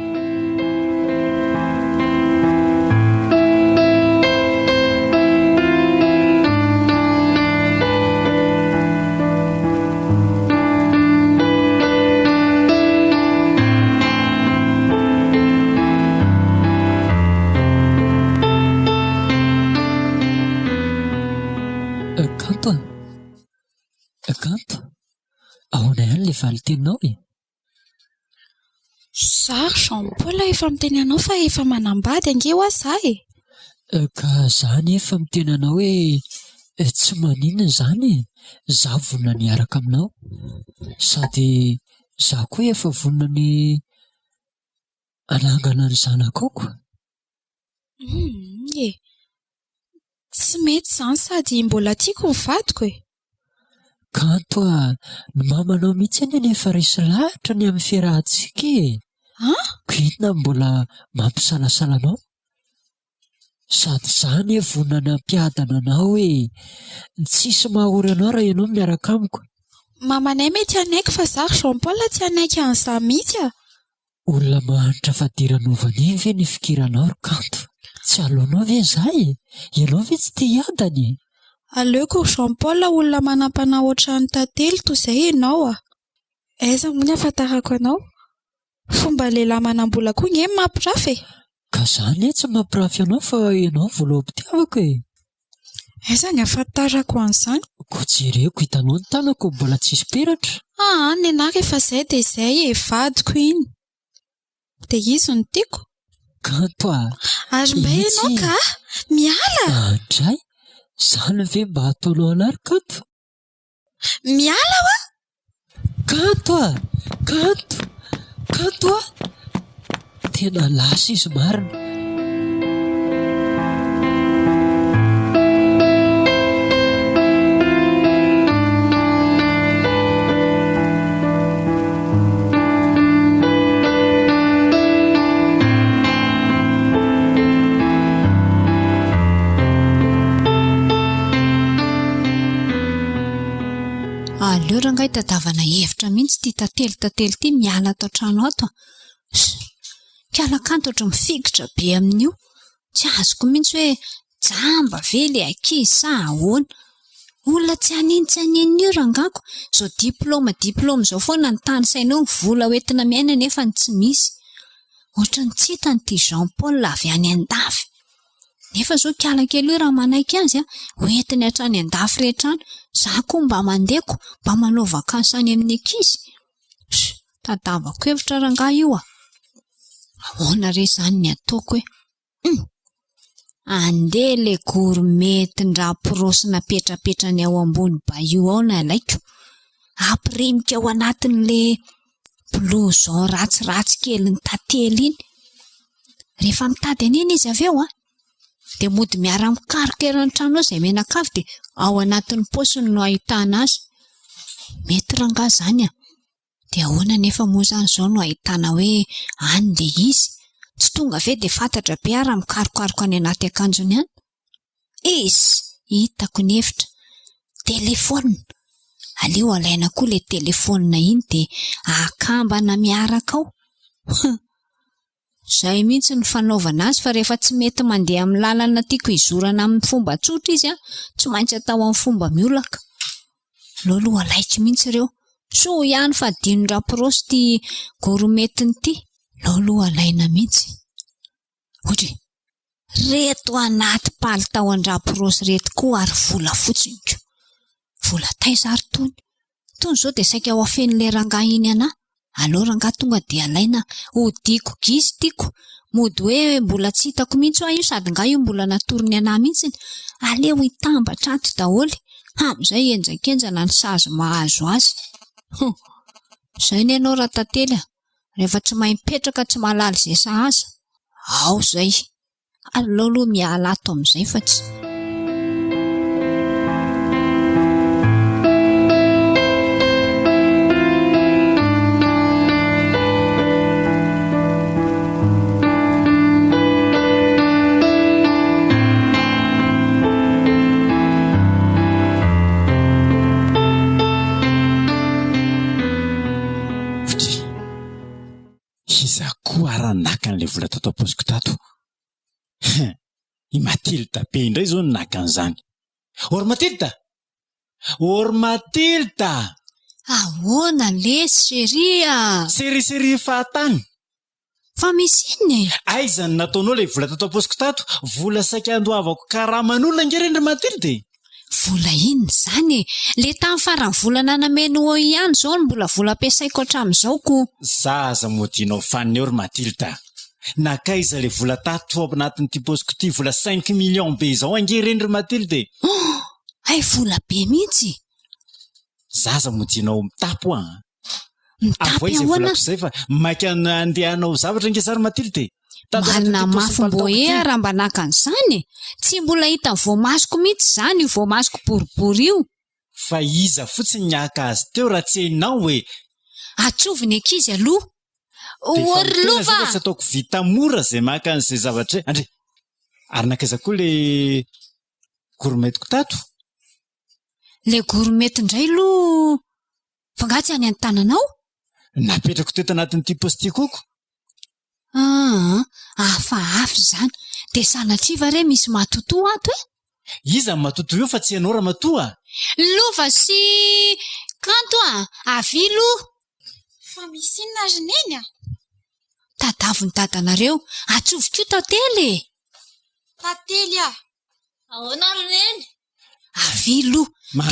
Kanto, ahoana ihany ilay valitenao e? Zary Jean-Paul efa miteny anao fa efa manambady ange ho aza e. Ka zany efa miteny anao hoe tsy maninona izany e. Zaho vonona niaraka aminao sady zaho koa efa vonona ny anangana ny zanakako. Tsy mety izany sady mbola tiako ny vadiko e. Kanto ny mamanao mihitsy anie efa resy lahatra ny amin'ny fiarahantsika e. Koinona mbola mampisalasala anao? Sady zany e vonana nampiadana anao hoe tsisy mahaory anao raha ianao miaraka amiko. Mamanay mety anaiky fa zary Jean-Paul tsy anaiky an'izany mihitsy a. Olona mahantra fadiran'ovana iny ve ny fikiranao ry Kanto? Tsy aleonao ve izay? Ianao ve tsy te hiadany? Aleoko Jean-Paul, olona manam-panahy ohatran'ny tantely toy izay ianao a. Aiza moa ny ahafantarako anao? Fomba lehilahy manam-bola koa nge mampirafy e. Ka zany tsy mampirafy anao fa ianao voaloham-pitiavako e. Aiza ny ahafantarako an'izany? Koa jereko hitanao ny tanako mbola tsisy peratra. Ny anahy rehefa izay dia izay e, vadiko iny. Dia izy no tiako. Kanto Ary mba ianao ka? Miala! Andray, zany ve mba ataonao anahy ry Kanto? Miala wa! Kanto Kanto tena lasa izy marina. Aleo rangahy tadavana hevitra mihitsy ty tantely ty miala ato an-trano ato. Kiala Kanto ohatry mifikitra be amin'io. Tsy azoko mihitsy hoe jamba ve le ankizy sa ahoana. Olona tsy haniny io rangako. Zao diplôma zao foana ny tany sainao, vola hoentina miaina nefa tsy misy. Ohatra ny tsitany ty Jean-Paul avy any an-dafy. Nefa zao kiala kely io raha manaiky azy hoentiny hatrany an-dafy rehetrany. Za koa mba mandeko, mba manao vakansy any amin'ny ankizy. Tadavako hevitra rangahy io a. Ahoana re zany ny ataoko hoe? Andeha le gourmetin-draporosina petrapetrany ao ambony bahio ao na alaiko. Ampiremika ao anatin'le blouson ratsiratsy kely ny tantely iny. Rehefa mitady an'iny izy avy eo dia mody miara mikaroka eran'ny trano ao izay menakavy dia ao anatin'ny paosiny no ahitana azy. Mety rangahy zany dia ahoana nefa moa zany izao no ahitana hoe any dia izy. Tsy tonga ve dia fantatra be raha mikarokaroka any anaty akanjony any? Hitako ny hevitra. Telefona. Aleo alaina koa le telefona iny dia akambana miaraka ao. Izay mihitsy ny fanaovana azy fa rehefa tsy mety mandeha amin'ny lalana tiako izorana amin'ny fomba tsotra izy tsy maintsy atao amin'ny fomba miolaka. Lolo alaiko mihitsy ireo. So ihany fa dinon-draporosy ty gourmetiny ty. Lolo alaina mihitsy. Ohatra reto anaty palitao an-draporosy reto koa ary vola fotsiny ko. Vola taiza ary tony. Tony zao dia saika ho afen'le rangahy iny ana. Aleo rangahy tonga dia alaina ho diako gizy tiako. Mody hoe mbola tsy hitako mihitsy io sady nga io mbola natorony anahy mihitsy. Aleo hitambatra ato daholo. Amin'izay enjakenjana ny sazy mahazo azy. Izay ny ianao raha tantely rehefa tsy mahay mipetraka tsy mahalala izay sahaza. Ao izay. Aleo aloha miala ato amin'izay fa tsy. Kiza koa raha naka an'ilay vola tato am-paosiko tato. I Matilda be indray zao no naka an'izany. Or Matilda! Or Matilda! Ahoana lesy sheria? Seriseri fahatany. Fa misy inona e? Aizany nataonao ilay vola tato am-paosiko tato, vola saika andoavako karaman'olona ngerendry Matilda. Vola inona izany e? Le tamin'ny farany volana namenao ihany zao no mbola vola ampiasaiko hatramin'izao ko. Zaza modianao faniny eo ry Matilda. Nakaiza le vola tato ao anatin'ity paosiko ty, vola 5 millions be izao angerendry Matilda. Ay vola be mihitsy. Zaza modianao mitapo a. Mitapy Avoiza ahoana? volako izay fa maika andehanao zavatra ngesary Matilda. Marina mafim-boe raha mba naka an'izany e. Tsy mbola hita ny voamasoko mihitsy izany io voamasoko boribory io. Fa iza fotsiny niaka azy teo raha tsy hainao hoe. Atsoviny ankizy aloha. Ory lova! Tsy ataoko vita mora izay maka an'izay zavatra. Andre, ary nakaiza koa le gourmetiko tato? Le gourmety indray aloha fangatsy any an-tananao? Napetrako teto anatin'ity paosity koko. Hafa izany. Dia sanatriva re misy matoto ato e? Iza ny matoto io fa tsy ianao raha matoa. Lova sy kanto avilo. Fa misy inona ry neny a? Tadavy ny dadanareo. Atsoviko tantely. Tantely a. Ahoana ry neny? Avilo.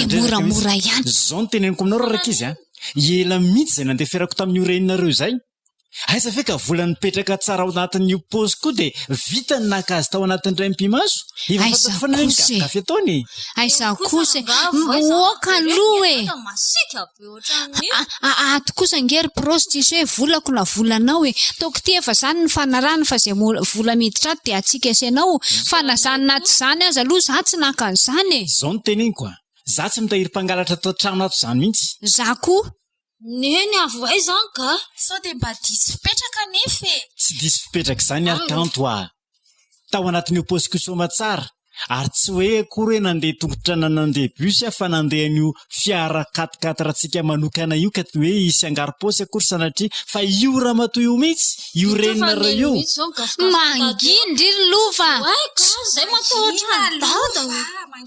Dia moramora ihany. Zao no teneniko aminao rarak'izy a. Ela mihitsy izay nandeferako tamin'io reninareo izay. Aiza ve ka vola nipetraka tsara ao anatin'io paosiko dia vita ny naka azy tao anatin'ny iray mpimaso. Efa fantako foana hoe mikafy ataony. Aiza kosa moka aloha e. Masika be ohatran'ny Ato kosa ngery prostisy hoe volako na volanao e. Toko ty efa izany ny fanarany fa izay vola miditra ato dia atsika asianao. Fa na izany naty izany aza aloha za tsy naka an'izany e. Zao no teneniko a. Za tsy mitahiry mpangalatra tao trano ato izany mihitsy. Za koa. neny avoay izany ka? Sao dia mba disy fipetraka nefa e. Tsy disy fipetraka izany ary kanto a. Tao anatin'io paosiko soma tsara. Ary tsy hoe akory hoe nandeha tongotra nandeha bus fa nandeha an'io fiara 4x4 ratsika manokana io ka hoe isy angaro-paosy akory sanatria fa io raha matoa io mihitsy io renina io. Mangindry ry lova. Zay matahotra ny dada.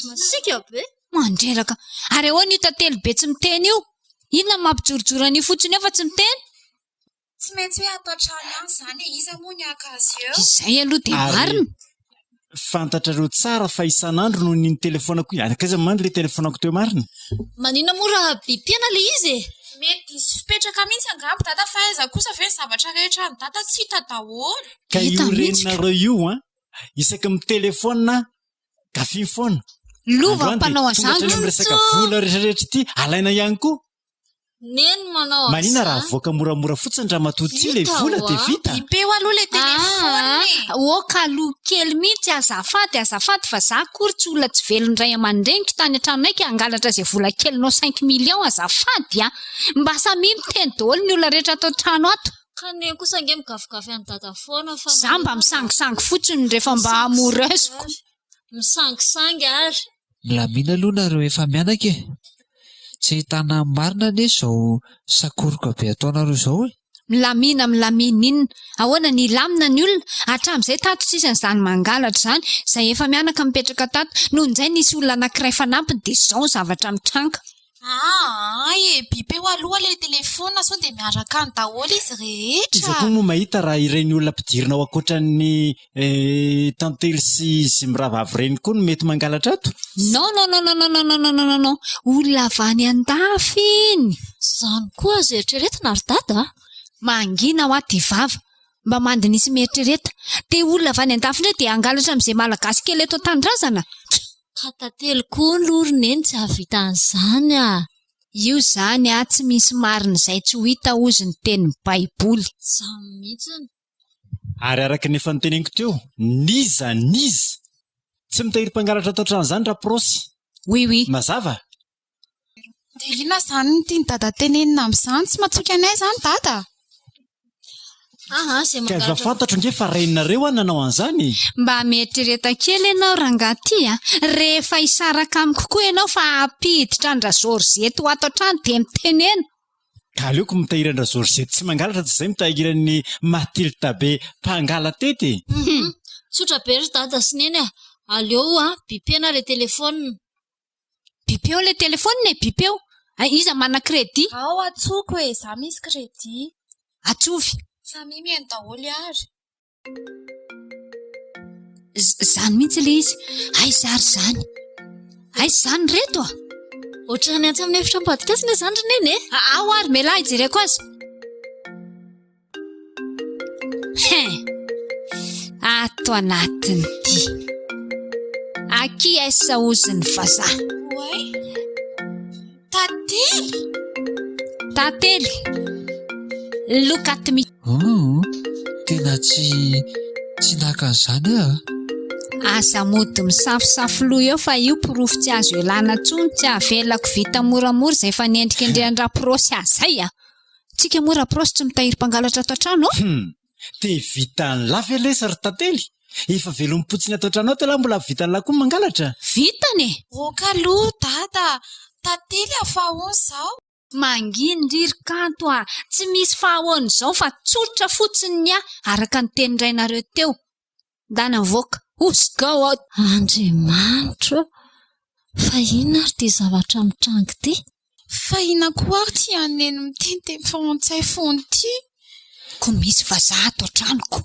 Masika be. Mandreraka. Ary ahoana io tantely be tsy miteny io? Inona mampijorojoro an'io fotsiny eo fa tsy miteny? Tsy maintsy hoe atao trano ihany izany e. Iza moa niaka azy eo? Izay aloha dia marina. Fantatrareo tsara fa isan'andro no niny telefonako io. Akaiza mandry le telefonako teo marina? Manina moa raha bibiana le izy e? Mety disy fipetraka mihitsy angamba dada fa aiza kosa ve ny zavatra rehetra ny dada tsy hita daholo. Ka io reninareo io isaky mitelefona gafy foana. Lova mpanao azango. Resaka vola rehetrarehetra ity alaina ihany koa. Neny manao azy. Manina raha voaka moramora fotsiny raha matototsy ilay vola dia vita. Ipeo aloha le telefony. Oka aloha kely mihitsy azafady fa za akory tsy olona tsy velon-dray aman-dreniko tany an-tranonaiky hangalatra izay vola kelinao 5 millions azafady a. Mba samy miteny daholo ny olona rehetra atao trano ato. Ka neny kosa nge migafigafy any dada foana fa za mba misangisangy fotsiny rehefa mba amoresiko. Misangisangy ary. Milamina aloha nareo efa mianaka e. Tsy hitana marina anie izao sakoroka be ataonareo izao e. Milamina inona? Ahoana ny lamina ny olona? Hatramin'izay tato tsisy an'izany mangalatra izany. Izay efa mianaka mipetraka tato. Noho izay nisy olona anankiray fanampiny dia izao ny zavatra mitranka. Bipeo aloha le telefona sao dia miaraka ny daholo izy rehetra. Iza koa moa mahita raha ireny olona ampidirina ao ankoatran'ny tantely sy miravavy ireny koa no mety mangalatra ato? Non. Olona avy any an-dafy iny. Izany koa azo eritreretina ry dada. Mangina ho aty vava. Mba mandy nisy mieritreretina. Dia olona avy any an-dafy indray dia hangalatra amin'izay malagasy kely eto an-tanindrazana. Ka tantely koa ny loro neny tsy havita an'izany a. Io izany tsy misy marina izay tsy ho hita ozy ny tenin'ny baiboly. Izany mihitsiny. Ary araka ny efa niteneniko teo, niza. Tsy mitahiry mpangalatra atao trano izany raha prosy. Oui. Mazava? Dia inona izany no tiany dada tenenina amin'izany? Tsy matsoka anay izany dada. Ka efa fantatro nge fa reninareo nanao an'izany. Mba mieritreretra kely ianao rangaty rehefa hisaraka amiko koa ianao fa hampiditra andra Zorzety ho ato trano dia mitenena. ka aleoko mitahirana Georgette tsy mangalatra tsy izay mitahiran'ny Mathilde be mpangala tety. Tsotra be ry dada sy neny aleo bipena le telefona. Bipeo le telefona bipeo iza mana kredi ao atsoko hoe za misy kredi atsovy samy mihaino daholo ary zany mihitsy le izy ay zary zany ay zany reto ohatrany antsy amin'ny efitra mpadikasina zany ry neny ao ary mela ijereko azy ato anatiny ty aki esa oziny vazaha oay tately lokatimi tena tsy naka an'izany aza mody misafosafo loha eo fa io pirofo tsy azo elana tsony tsy avelako vita moramora izay efa niendrika indriandraporosy azay tsika mora prosy tsy mitahiry mpangalatra ato an-trano te vitany lava elesa ry tantely efa velompotsiny ato an-trano ato laha mbola vitany laha koa mangalatra vitany okaloha dada tantely afahoany zao mangindry kanto tsy misy fahahoany izao fa tsotra fotsiny araka ny teny rainareo teo dana voaka osgao ao Andriamanitra fa inona ary ty zavatra mitrangy ty fa ina koa ary ty aneny miteny frantsay fony ty ko misy vazaha ato an-tranoko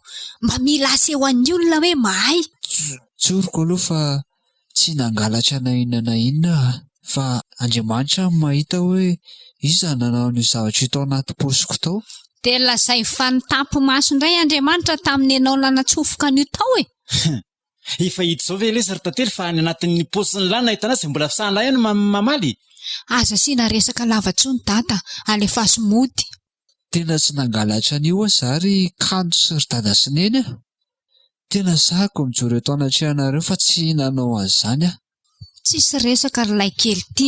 mba mila aseho an'ny olona hoe mahay tsoroko aloha fa tsy nangalatra na inona fa Andriamanitra mahita hoe iza nanao ny zavatra tao anaty posiko tao dia lazay fa nitapo maso indray Andriamanitra tamin'ny ianao nanatsofoka an'io tao efa hita izao ve elesa ry tantely fa any anatin'ny posiny lany nahitana izay mbola fisahanay any mamaly aza siana resaka lavatsony dada alefaso mody tena tsy nangalatra an'io zary kanto sy ry dada sy neny tena zako mijoro eto anatrehanareo fa tsy nanao an'izany tsisy resaka rylay kely ty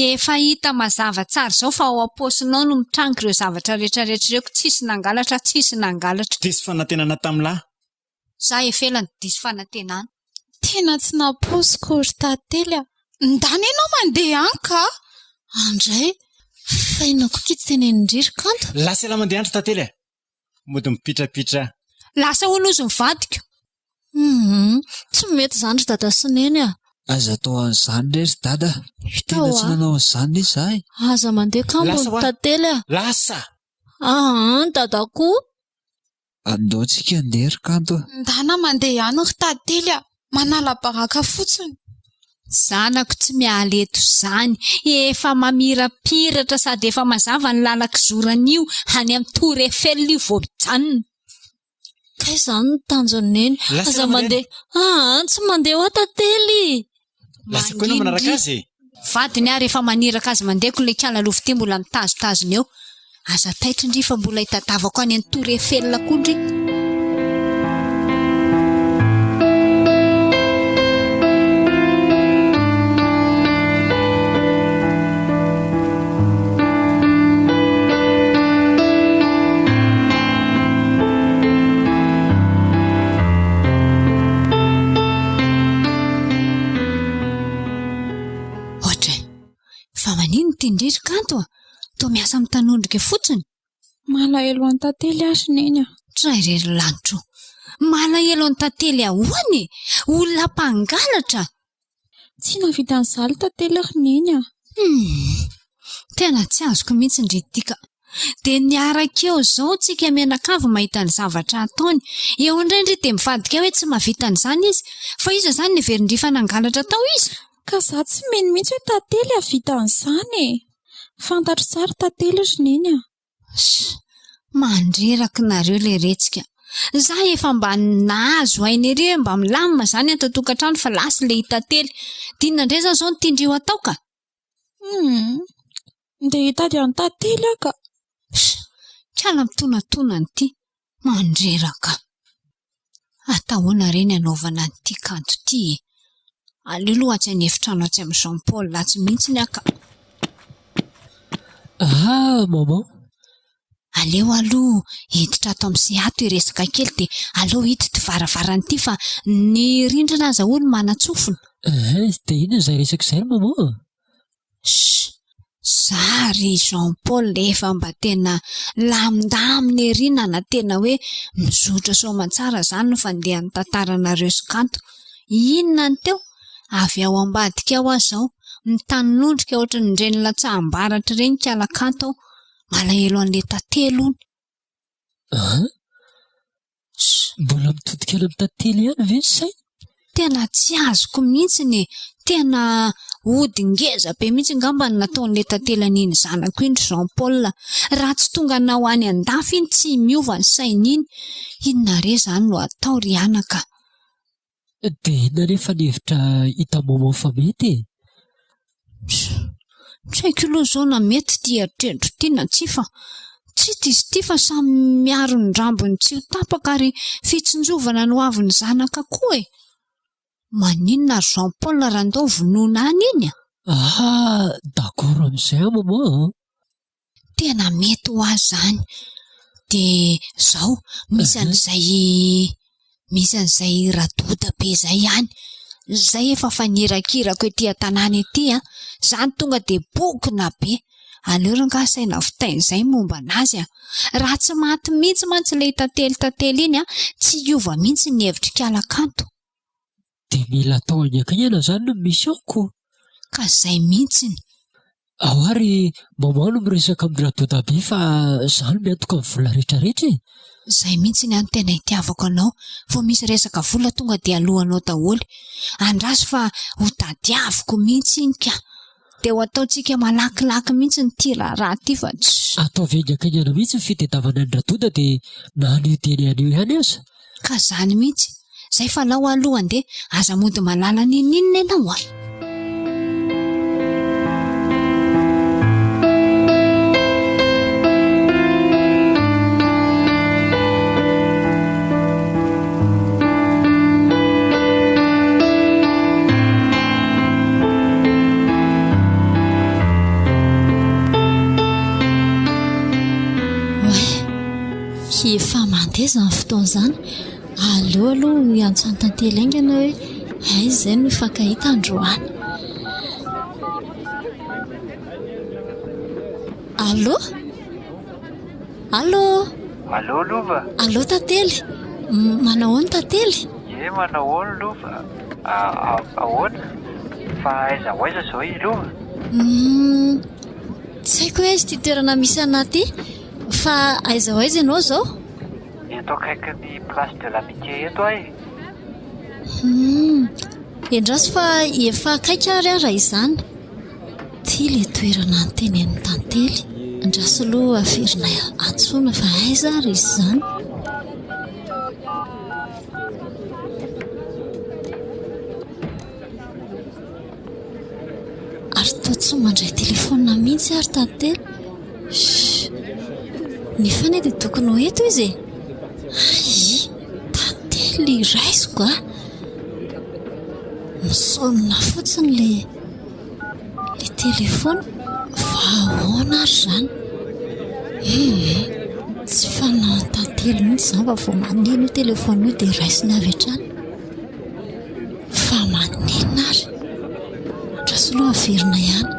efa hita mazava tsara izao fa ao am-posinao no mitrango ireo zavatra rehetrarehetra ireko tsisy nangalatra diso fanantenana tamin'lahy za efelany diso fanantenana tena tsy naposiko ry tantely ndany ianao mandeha any ka andray fa inona koa tsy tenenindriry kanto lasa ela mandeha andro tantely mody mipitrapitra lasa olozy mivadiko tsy mety zany ry dada sy neny aza atao an'izany rery dada tena tsy nanao an'izany izahay aza mandeha kambony tantely lasa dada koa andaontsika andeha ry kanto ndana mandeha any ry tantely manala baraka fotsiny zanako tsy mialeto zany efa mamirapiratra sady efa mazava ny lalaka zoran'io any amin'ny Tour Eiffel io vao mijanona kay zany ny tanjony neny aza mandeha tsy mandeha ho tantely lasa koa ianao manaraka azy vadiny ary efa maniraka azy mandehako le kala lovo ty mbola mitazotazony eo aza taitra indry fa mbola hitadavako any amin'ny Tour Eiffel koa indry tindriry kanto to miasa amin'ny tanondrika fotsiny malahelo any tantely azy neny trairery lanitro malahelo any tantely ahoany olona mpangalatra tsy navita an'izaly tantely ry neny tena tsy azoko mihitsy indritika dia niaraka eo izao tsika mianakavy mahita ny zavatra ataony eo indraindray dia mivadika hoe tsy mahavita an'izany izy fa iza zany neverindrifa nangalatra tao izy ka za tsy mino mihitsy hoe tantely havita an'izany fantatro tsara tantely ry neny mandreraka nareo le retsika za efa mba nahazo hainy ery mba milamina zany antatokantrano fa lasa le hitantely dinona indray zany izao nitindrio atao ka ndeha hitady any tantely aka kala mitonantonany ity mandreraka atahoana reny anaovana nyity kanto ity aleo aloha atsy any efitrano atsy amin'ny Jean Paul latsy mihitsy ny aka maman aleo aloha hiditra ato amin'ny sehato iresaka kely dia aleo hiditra varavaran'ity fa ny rindrina aza olo manatsofona dia inona izay resaka izay maman Zary Jean Paul efa mba tena lamindamina erinana tena hoe mizotra soamantsara izany no fandehan'ny tantaranareo sy kanto. Inona ny teo? Avy ao ambadika ao aho izao mitanonondrika ohatra ny ireny latsaham-baratra ireny kalakanto aho, malahelo an'ilay tantely ony. Mbola mitodika any amin'ny tantely ihany ve say? Tena tsy azoko mihitsy ny tena odingeza be mihitsy ngamba ny nataon'ilay tantely an'iny zanako iny Jean Paul. Raha tsy tonga nao any an-dafy iny tsy miova ny sainy iny. Inona re izany no atao ry anaka? Dia nanefa nevitra hita momao fa mety? Tsy haiko aloha izao na mety dia trendro tiana tsy fa tsy dizy ty fa samy miaro ny rambony tsy ho tapaka ary fitsinjovana no avy ny zanaka koa e. Maninona Jean Paul raha ndao vonoina any iny? D'accord amin'izay momao. Tena mety ho azy izany. Dia izao misy an'izay radoda be izay ihany. Izay efa fanerakirako etỳ an-tanàna etỳ izany tonga dia bokona be. Aleo ranga saina fitain'izay momba anazy raha tsy maty mihitsy mantsy ilay tantely iny tsy hiova mihitsy ny hevitry kalakanto. Dia mila atao any akaina izany no misy aoko. Ka izay mihitsiny. Ao ary mamano miresaka amin'ny radoda be fa izany miantoka amin'ny vola rehetrarehetra. Izay mihitsy ny any tena itiavako anao. Vao misy resaka vola tonga dia alohanao daholo. Andraso fa ho tadiaviko mihitsy iny ka. Dia ho ataontsika malakilaky mihitsy ny ty raha ty fa ataovy eny akaina mihitsy ny fitadiavana ny radoda dia na anio teny anio ihany aza. Ka izany mihitsy. Zay fa lao aloha andeha aza mody malala ninina ianao efa mandeza ny fotoana izany. Aleo aloha hiantsony tantely aingana hoe aiza izay no hifankahita androany. Allo? Allo? Allo lova? Allo tantely? Manao ahoana tantely? Manao ahoana lova? Ahoana? Fa aiza ho aiza izao lova? Tsy haiko hoe aiza ity toerana misy anahy ity fa aiza ho aiza ianao izao? Eto akaikin'ny place de l'amitié eto ahy. Endraso fa efa akaiky ary raha izany. Ty ilay toerana notenenin'ny tantely. Andraso aloha averina antsoina fa aiza ary izy izany. Ary toa tsy mandray telefonina mihitsy ary tantely. Nefa ny dia tokony ho eto izy tantely raisiko misonona fotsiny le telefony fa ahoana ary izany. Tsy fanao tantely mihitsy izany fa vao maneno io telefony io dia raisiny avy hatrany. Fa manenina ary andraso aloha averina ihany.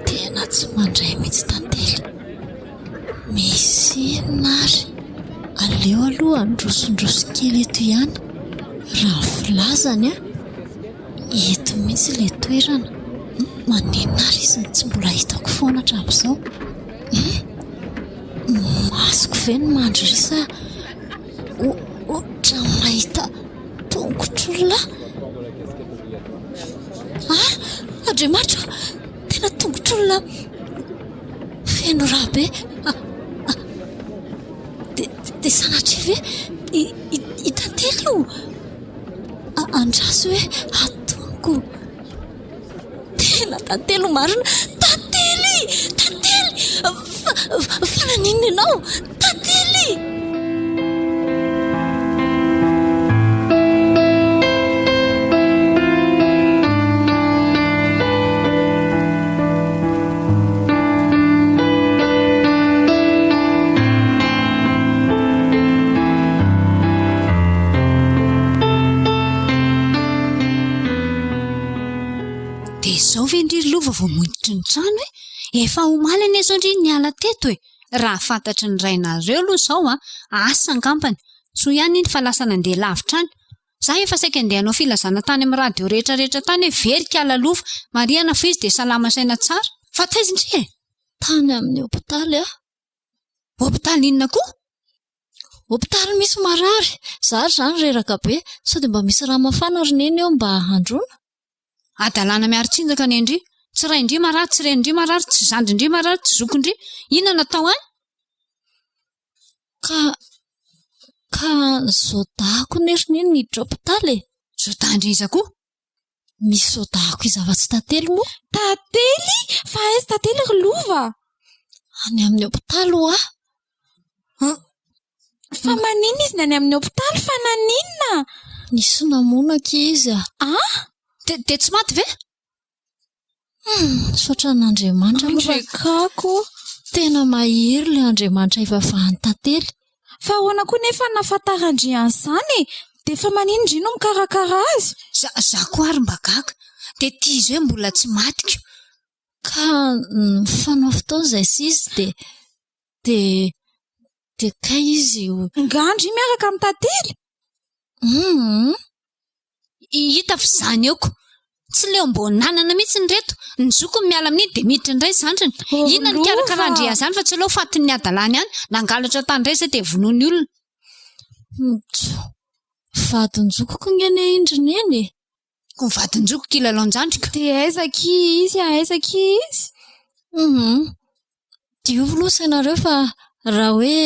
Tena tsy mandray mihitsy tantely. Misy inona ary? Aleo aloha androsondroso kely eto ihany. Raha filazany eto mihitsy ilay toerana. Manenina ary izy tsy mbola hitako foana hatramin'izao. Masoko ve no mandrisa ohatra mahita tongotr'olona. Andriamanitra, tena tongotr'olona feno raha be. Dia sanatria ve hitantely io? Andraso hoe atongo. Tena tantely marina. Tantely! Fa naninona ianao? Tantely! mifatotra ny trano efa omaly ane zao ndry ny ala teto raha fantatry ny rainareo aloha zao asa angampany so ihany iny fa lasa nandeha lavitra any za efa saika andeha hanao filazana tany amin'ny radio rehetrarehetra tany hoe verika alalofa mariana fa izy dia salama saina tsara fa taizy ndry tany amin'ny hopitaly hopitaly inona koa hopitaly misy marary zary zany reraka be sao dia mba misy raha mafana roneny eo mba handrona adalàna miaro-tsinjaka ny andry tsy ray indry marary tsy renindry marary tsy zandrindry marary tsy zokindry inona natao any ka zodako nerineny niditra hopitaly zodandriza koa misy zodako izafa-tsy tantely moa tantely fa aizy tantely ry lova any amin'ny hopitaly fa manina izy nany amin'ny hopitaly fa naninona nisy namonaka izy dia tsy maty ve sotra n'Andriamanitra rekako tena mahery le Andriamanitra efa vahany tantely fa ahoana koa nefa nafantarandriany izany dia efa manino indry no mikarakara azy za koa ary mba gaga dia tia izy hoe mbola tsy matiko ka fanao fotoana izay sisy dia kay izy ngandry miaraka amin'ny tantely hita fa izany eoko tsy leo mbo nanana mihitsy ny reto ny zoko miala amin'iny dia miditra indray zandriny inona ny karakarandria zany fa tsy leo fatin'ny adalàny any nangalatra tany iray zay dia vonoany olona vadinjoko ko ngeny indriny eny ko vadinjoko kilalao-njandrika dia aizaki izy diovy losa ianareo fa raha hoe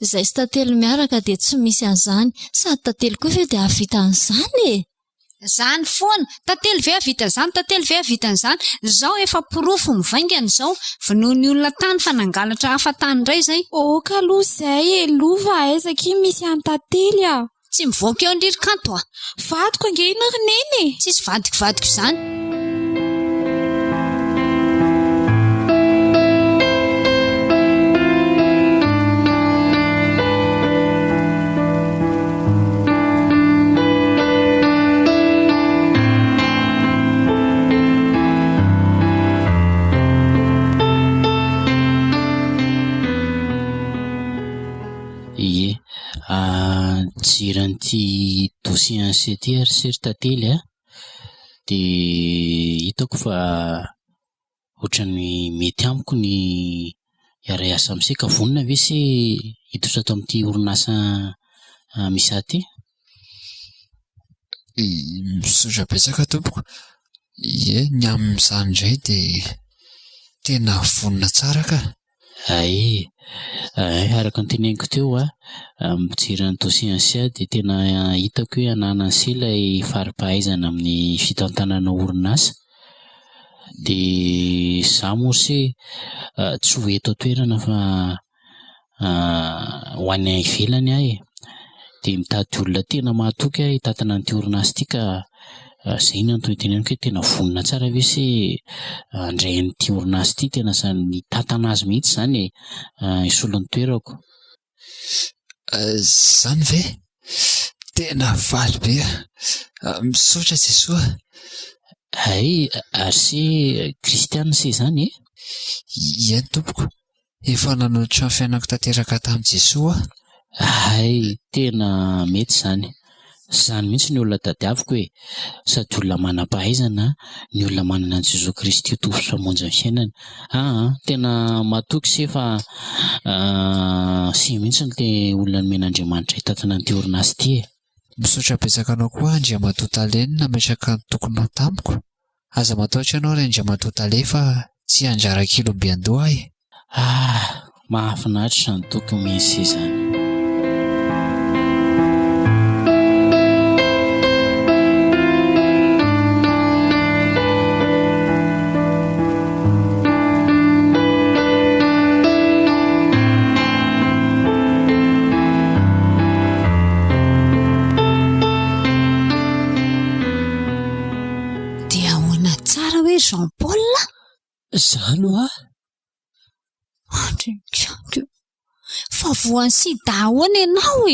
izay sy tantely miaraka dia tsy misy an'izany sady tantely koa fe dia havita an'izany zany foana tantely ve havita zany tantely ve havita an'izany zao efa pirofo mivaingana izao vonoany olona tany fa nangalatra hafa tany iray zay ka aloha izay lova aizaki misy any tantely tsy mivoaka eo andriry-kanto vadiko angeina roneny tsisy vadiko izany jiran'ity dosie ansety ary sery tantely dia hitako fa ohatrany mety amiko ny iara asa amin'isika vonona ve se hiditra ato amin'ity orinasa misy aty misotra betsaka tompoko ny amin'izany indray dia tena vonona tsara ka araka ny teneniko teo mijery ny dosie ansia dia tena hitako hoe anana an'se ilay fari-pahaizana amin'ny fitantanana orinasa dia za moa se tsy ho eto toerana fa ho any ivelany ahy dia mitady olona tena mahatoky hitatana an'ity orinasa ity ka izay iny antony teneniko hoe tena vonona tsara ve se andray an'ity orinasa ity tena zany tatana azy mihitsy zany isolon'ny toerako zany ve tena valy be misaotra Jesoa ary se kristiana se zany iany tompoko efa nanao trano fiainako tanteraka tamin'i Jesoa tena mety zany mihitsy ny olona tadiaviko hoe sady olona manam-pahaizana ny olona manana an'i Jesoa Kristy io tompony famonjy ny fiainana tena matoky se fa se mihitsy ny olona nomen'Andriamanitra hitatana an'ity orinasa ity misaotra betsaka anao koa Andriamatotaleny nametraka ny tokony tamiko aza matahotra ianao ry Andriamatotale fa tsy anjara kilombe-andoha mahafinaritra izany tokony misy izany Jean Paul zany fa voany sy dahoana ianao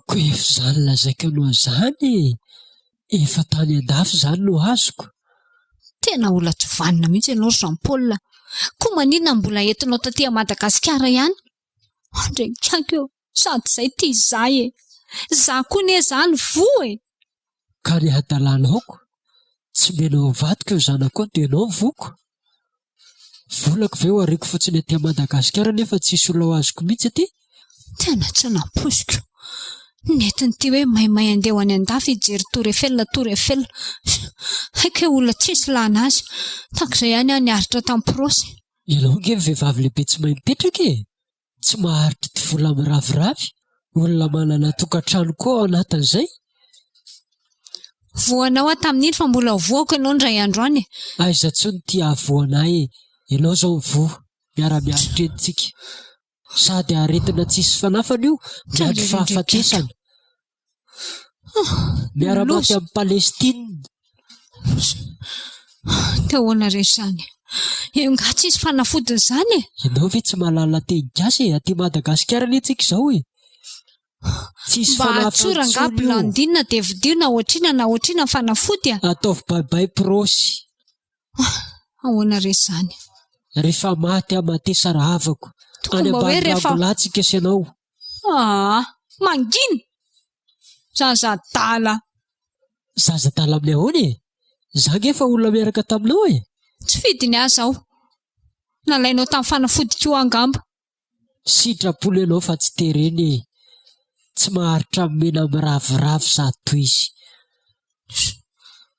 ko efa zany lazaika aloha zany efa tany an-dafy zany no azoko tena ola tsy vanina mihitsy ianao Jean Paul. Koa maninona mbola entinao taty Madagasikara ihany? Andraikitranko eo sady izay tia izay e. Za koa ne zany vo e. Ka ny hadalanaoko tsy menao vadiko eo zanako dia ianao voko. Volako ve ho ariako fotsiny aty Madagasikara nefa tsisy olona ho azoko mihitsy aty? Tena tsy namposiko. Netiny ty hoe maimay andeha ho any an-dafy hijery Tour Eiffel. Haiko hoe olona tsisy lana azy. Takizay ihany aho niaritra tamin'ny prosy. Ianao nge vehivavy lehibe tsy mahay mipetraka e. Tsy maharitra ty vola miraviravy. Olona manana tokantrano koa ao anatin'izay. Voanao tamin'iny fa mbola voako ianao ndray andro any. Aiza tsony ty ahavoanay e. Ianao zao vo miara-miaritra entsika. Sady aretina tsisy fanafana io miandry fahafatesana. Miara-maty amin'ny Palestina. Tahoana rehetra izany. Nga tsisy fanafodiny izany e. Ianao ve tsy mahalala teny gasy e? Aty Madagasikara ny antsika izao e. Tsisy fanafody. Mba atsora nga blandina dia vidio na ohatrina fanafody a. Ataovy baibay prosy. Ahoana rehetra izany. Rehefa maty amatesa ravako. Any ambanimbolatsika ianao. Mangina. Zazadala. Zazadala amin'ny ahoana e? Za nge fa olona miaraka taminao e. Tsy fidiny aza aho. Nalainao tamin'ny fanafody koa angamba. Sitrapoly ianao fa tsy tereny e. Tsy maharitra mena miraviravy zato izy.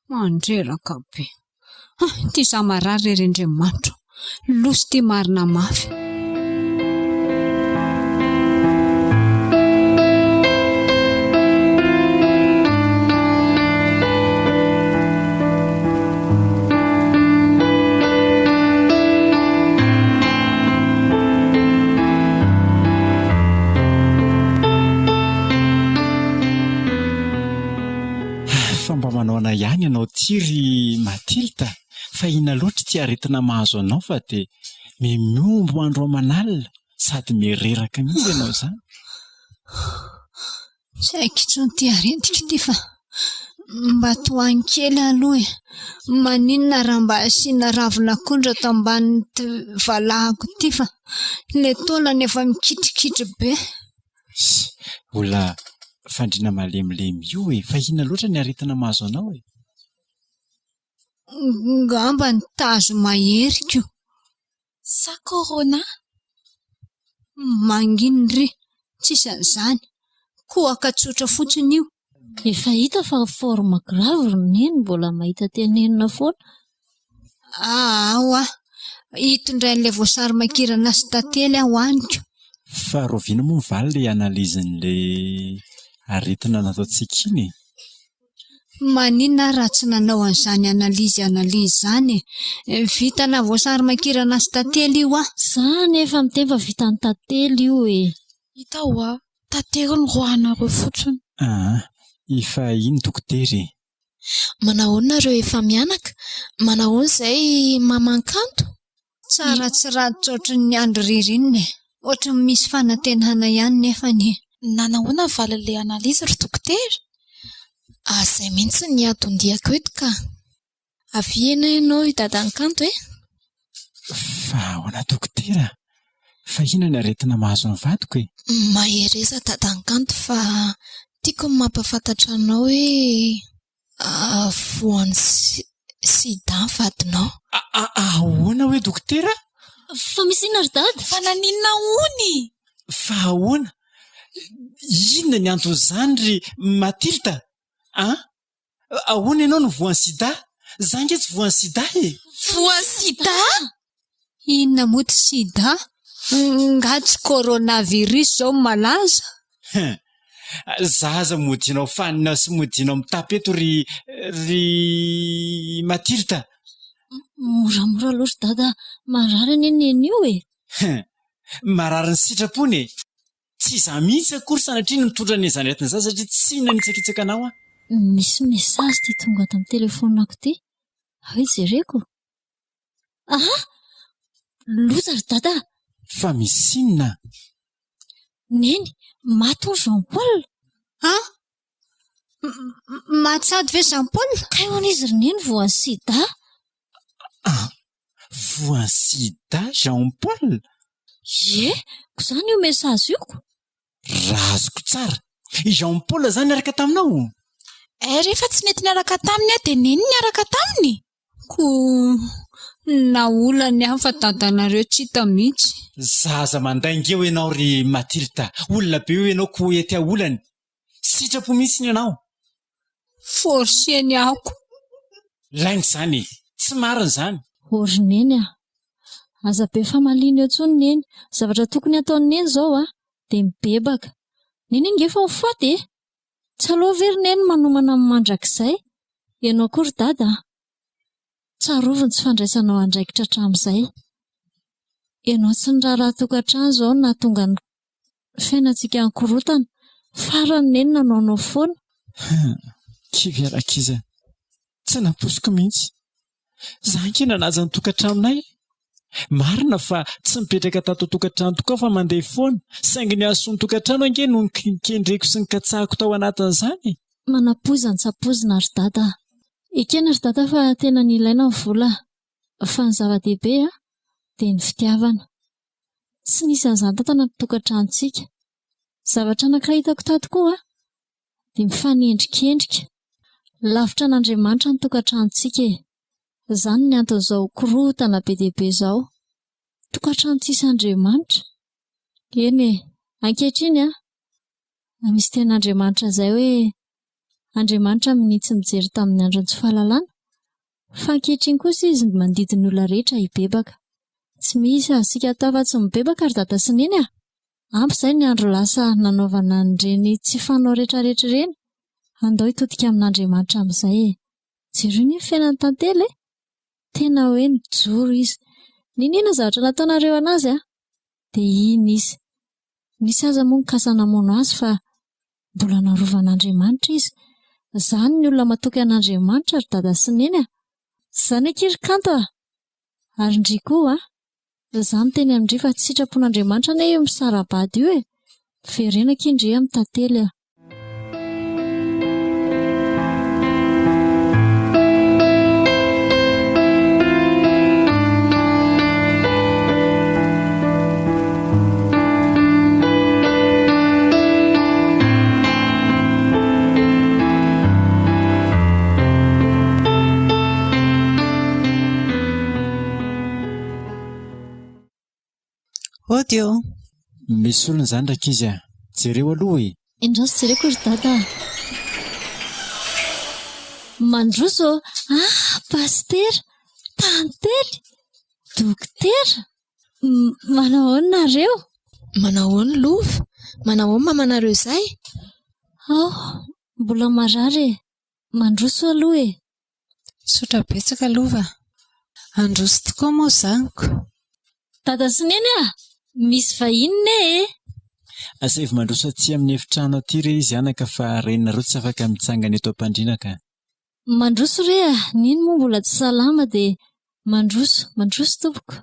Mandreraka be. Ty za marary Andriamanitra. Losy ty marina mafy. Mba manaona ihany ianao tiry Matilda, fa ina loatra ty aretina mahazo anao fa dia miombo andro aman'alina sady mireraka mihitsy ianao izany. Tsy haiko intsony ty aretika ty fa mba tohany kely aloha e. Maninona raha mba asiana ravina akondro ato ambanin'ny valahako ty fa ilay taolany efa mikitrikitry be. Olona fandriana malemilemy io e, fa ina loatra ny aretina mahazo anao e. Ngamba ny tazo maheriko. Sa corona? Manginy ry, tsisy an'izany. Kohaka tsotra fotsiny io. Efa hita fa forme grave neny mbola mahita tenenina foana. Hitondrain'ilay voasary makirana sy tantely aho aniko. Fa roviana moa mivaly ilay analizin'ilay aretina nataontsika iny. Maninona raha tsy nanao an'izany analizy izany e. Vitana voasary makirana sy tantely io Zany efa miteny fa vitan'ny tantely io e. Hita ho tantely ny roanareo fotsiny. Efa iny dokotery. Manahoana nareo efa mianaka? Manahoana izay mamankanto? Tsara tsy ratsy ohatran'ny ny andro ririnina e. Ohatran'ny misy fanantenana ihany nefa ny. Nanahoana valin'ilay analizy ry dokotery? Izay mihitsy ny atondihako eto ka. Aviana ianao hidadan-kanto e? Fa ahoana dokotera? Fa ina ny aretina mahazo ny vadiko e? Mahereza dadan-kanto fa tiako ny mampafantatra anao hoe voan'ny sida ny vadinao. Ahoana hoe dokotera? Fa misy inona ry dada? Fa naninona hony? Fa ahoana? Inona ny antony ry Matilda? Ahoana ianao no voan'ny sida? Za nge tsy voan'ny sida e. Voan'ny sida? Inona moa ty sida? Nga tsy coronavirus zao malaza. Zaza modinao fanina sy modinao mitapeto ry Matilda. Moramora loatra dada, marary neny io e. Marary ny sitrapony e. Tsy za mihitsy akory sanatria mitondra ny zanetiny za satria tsy inona nitsakitsaka anao Misy mesazy ty tonga ato amin'ny telefonako ty. Hoe jereko. Loza ry dada. Fa misy inona? Neny, maty Jean Paul. Maty sady ve Jean Paul? Kay hoana izy ry neny voan'ny sida. Voansida Jean-Paul. Ye, ko izany io mesazy ioko. Raha azoko tsara, i Jean-Paul zany niaraka taminao? Rehefa tsy nety niaraka taminy dia neny niaraka taminy? Na olany aho fa tantanareo tsy hita mihitsy. Zaza mandaingeo ianao ry Matilda, olona be io ianao ko etya olany. Sitrapo mihitsy ny ianao. Forseny ahoko. Lainy zany, tsy marina zany. Orineny aza be famaliana eo tsony neny. Zavatra tokony ataony neny zao dia mibebaka. Neny ingefa mifaty tsy aloha very neny manomana amin'ny mandrakizay. Ianao kory dada, tsaroviny tsy fandraisanao andraikitra hatramin'izay. Ianao tsy ny raharaha tokantrano zao na tonga ny fiainantsika ankorotana. Farany neny nanaonao foana. Kivy arakiza, tsy naposiko mihitsy. Zankina naza ny tokantranonay. Marina fa tsy mipetraka tato tokantrano tokoa fa mandeha foana. Saingy ny aso ny tokantrano ange no nikendreko sy nikatsahako tao anatin'izany. Manapozana tsapozina ry dada. Ekena ry dada fa tena ny ilaina ny vola. Fa ny zava-dehibe dia ny fitiavana. Tsy nisy an'izany tato anaty tokantranontsika. Zavatra anankiray hitako tato koa dia mifanendrikendrika. Lavitra an'Andriamanitra ny tokantranontsika. Izany ny anton'izao korotana be dehibe izao. Tokantrano tsisy Andriamanitra. Eny ankehitriny misy ten'Andriamanitra izay hoe Andriamanitra minitsy mijery tamin'ny andron'ny tsy fahalalana. Fa ankehitriny kosa izy mandidiny olona rehetra hibebaka. Tsy misy asika atao fa tsy mibebaka ry dada sy neny ampy izay ny andro lasa nanaovana an'ireny tsy fanao rehetrarehetra ireny. Andao hitodika amin'Andriamanitra amin'izay. Jereo ny fiainan'ny tantely tena hoe nijoro izy. Ninona zavatra nataonareo anazy dia iny izy. Nisy aza moa mikasa namono azy fa mbola narovan'Andriamanitra izy. Izany ny olona matoky an'Andriamanitra ry dada sy neny Izany ankiry kanto ary ndry koa izany teny amindry fa tsy sitrapon'Andriamanitra anie io misarabady io verenako indry amin'ny tantely Odio. Misy olona izany rakizy jereo aloha Indraso jereko ry dada. Mandroso pastera, tantely, dokotera. Manao ahoana nareo? Manao ahoana lova? Manao ahoana mamanareo izay? Mbola marary mandroso aloha Sotra betsaka lova. Androso tokoa moa zaniko. Dada sy neny misy vahiny Asevy mandroso aty amin'ny efitrano aty re izy anaka fa renareo tsy afaka mitsangana eto am-pandrianaka. Mandroso re niny moa mbola tsy salama dia mandroso tompoko.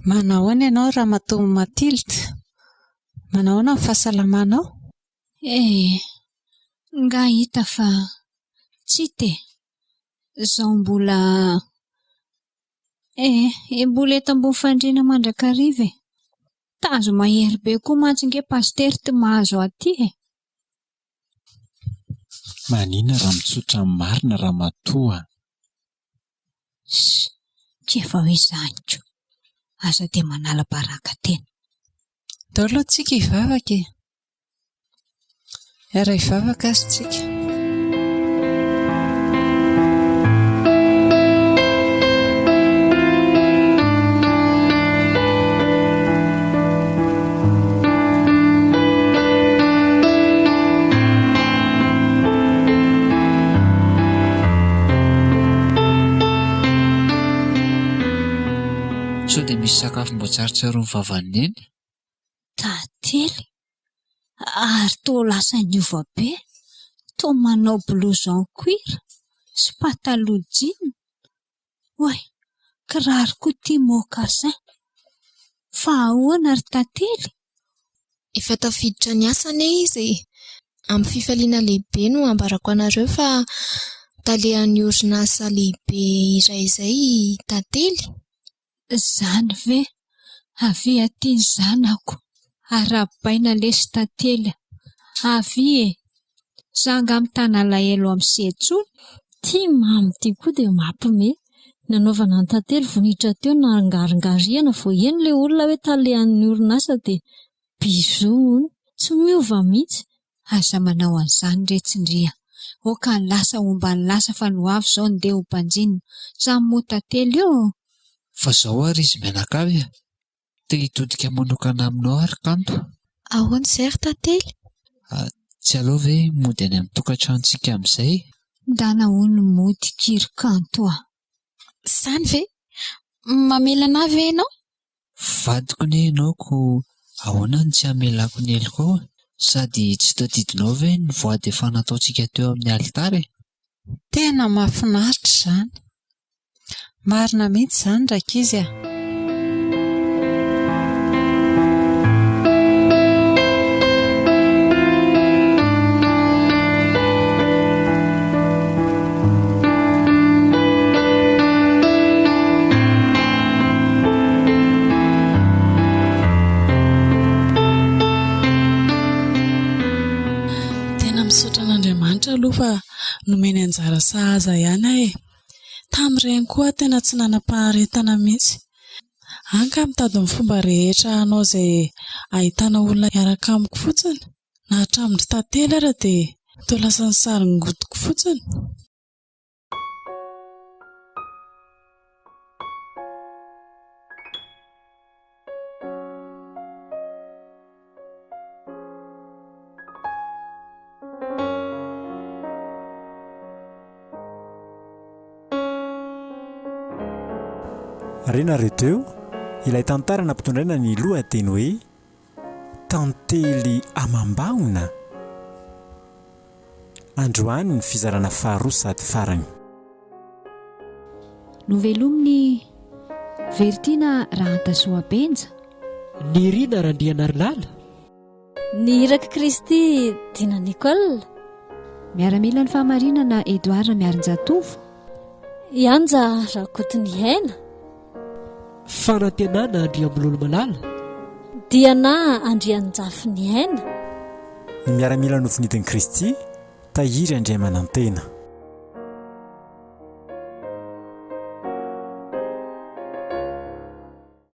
Manao ahoana ianao Ramatoa Matilda? Manao ahoana ny fahasalamanao? Nga hita fa tsy te. Zaho mbola eto ambony fandriana mandrakariva tazo mahery be koa matsinge pastery ty mahazo aty Manina raha mitsotra marina Ramatoa. Tsy efa hoe zaniko. Aza dia manala baraka tena. Dao aloha tsika hivavaka Era hivavaka azy tsika. Sao dia misy sakafo mbo tsara tsaroany vavaneny? Tantely. Ary toa lasa niova be. Toa manao blouson cuir sy pataloha jean. Oay, kiraro koa tia mocassin. Fa ahoana ry tantely? Efa tafiditra ny asany izy. Amin'ny fifaliana lehibe no ambarako anareo fa talehan'ny orinasa lehibe iray izay tantely. Zany ve? Avy aty zanako, arabaina lesy tantely. Avy sanga amin'ny tana alahelo amin'ny setsony. Tia mamy tia koa dia mampime. Nanaovana ny tantely voninahitra teo nangaringariana vao eny ilay olona hoe talehan'ny orinasa dia bizou tsy miova mihitsy. Aza manao an'izany retsindria. Oka lasa ombany lasa fa no avy izao ndeha ho mpanjinina. Samy mo tantely io. Fa zao ary izy menakavy te hitodika manokana aminao ary kanto. Ahoana izay ry tantely? Tsy aleo ve mody any amin'ny tokantranontsika amin'izay? Ndana hono mody kiry kanto ah. Zany ve? Mamelana ve ianao? Vadiko ne ianao ko ahoana ny tsy hamelako ny heliko ao? Sady tsy tadidinao ve ny voady efa nataontsika teo amin'ny alitara? Tena mahafinaritra izany. Marina mihitsy izany rakizy. Misaotra an'Andriamanitra aloha fa nomeny anjara sahaza ihany tamin'ireny koa tena tsy nanam-paharetana mihitsy. Anka mitady ny fomba rehetra anao izay ahitana olona miaraka amiko fotsiny na hatramin'ny tantely ara dia toa lasa ny saringodiko fotsiny. Rena reteo ilay tantara nampitondraina ny lohateny hoe tantely amam-bahona. Androany ny fizarana faharoa sady farany. Novelominy Vertina Rahantasoabenja. Ny Rina Randrianarilala. Ny Iraka Kristy Dina Nicole. Miaramila ny fahamarinana Edouard Miarinjatovo. Ianja Rakotiny Haina. Fanantenana Andriambololo Malala. Diana Andrianjafy ny Haina. Ny miaramila nofinidiny Kristy Tahiry Andriamanantena.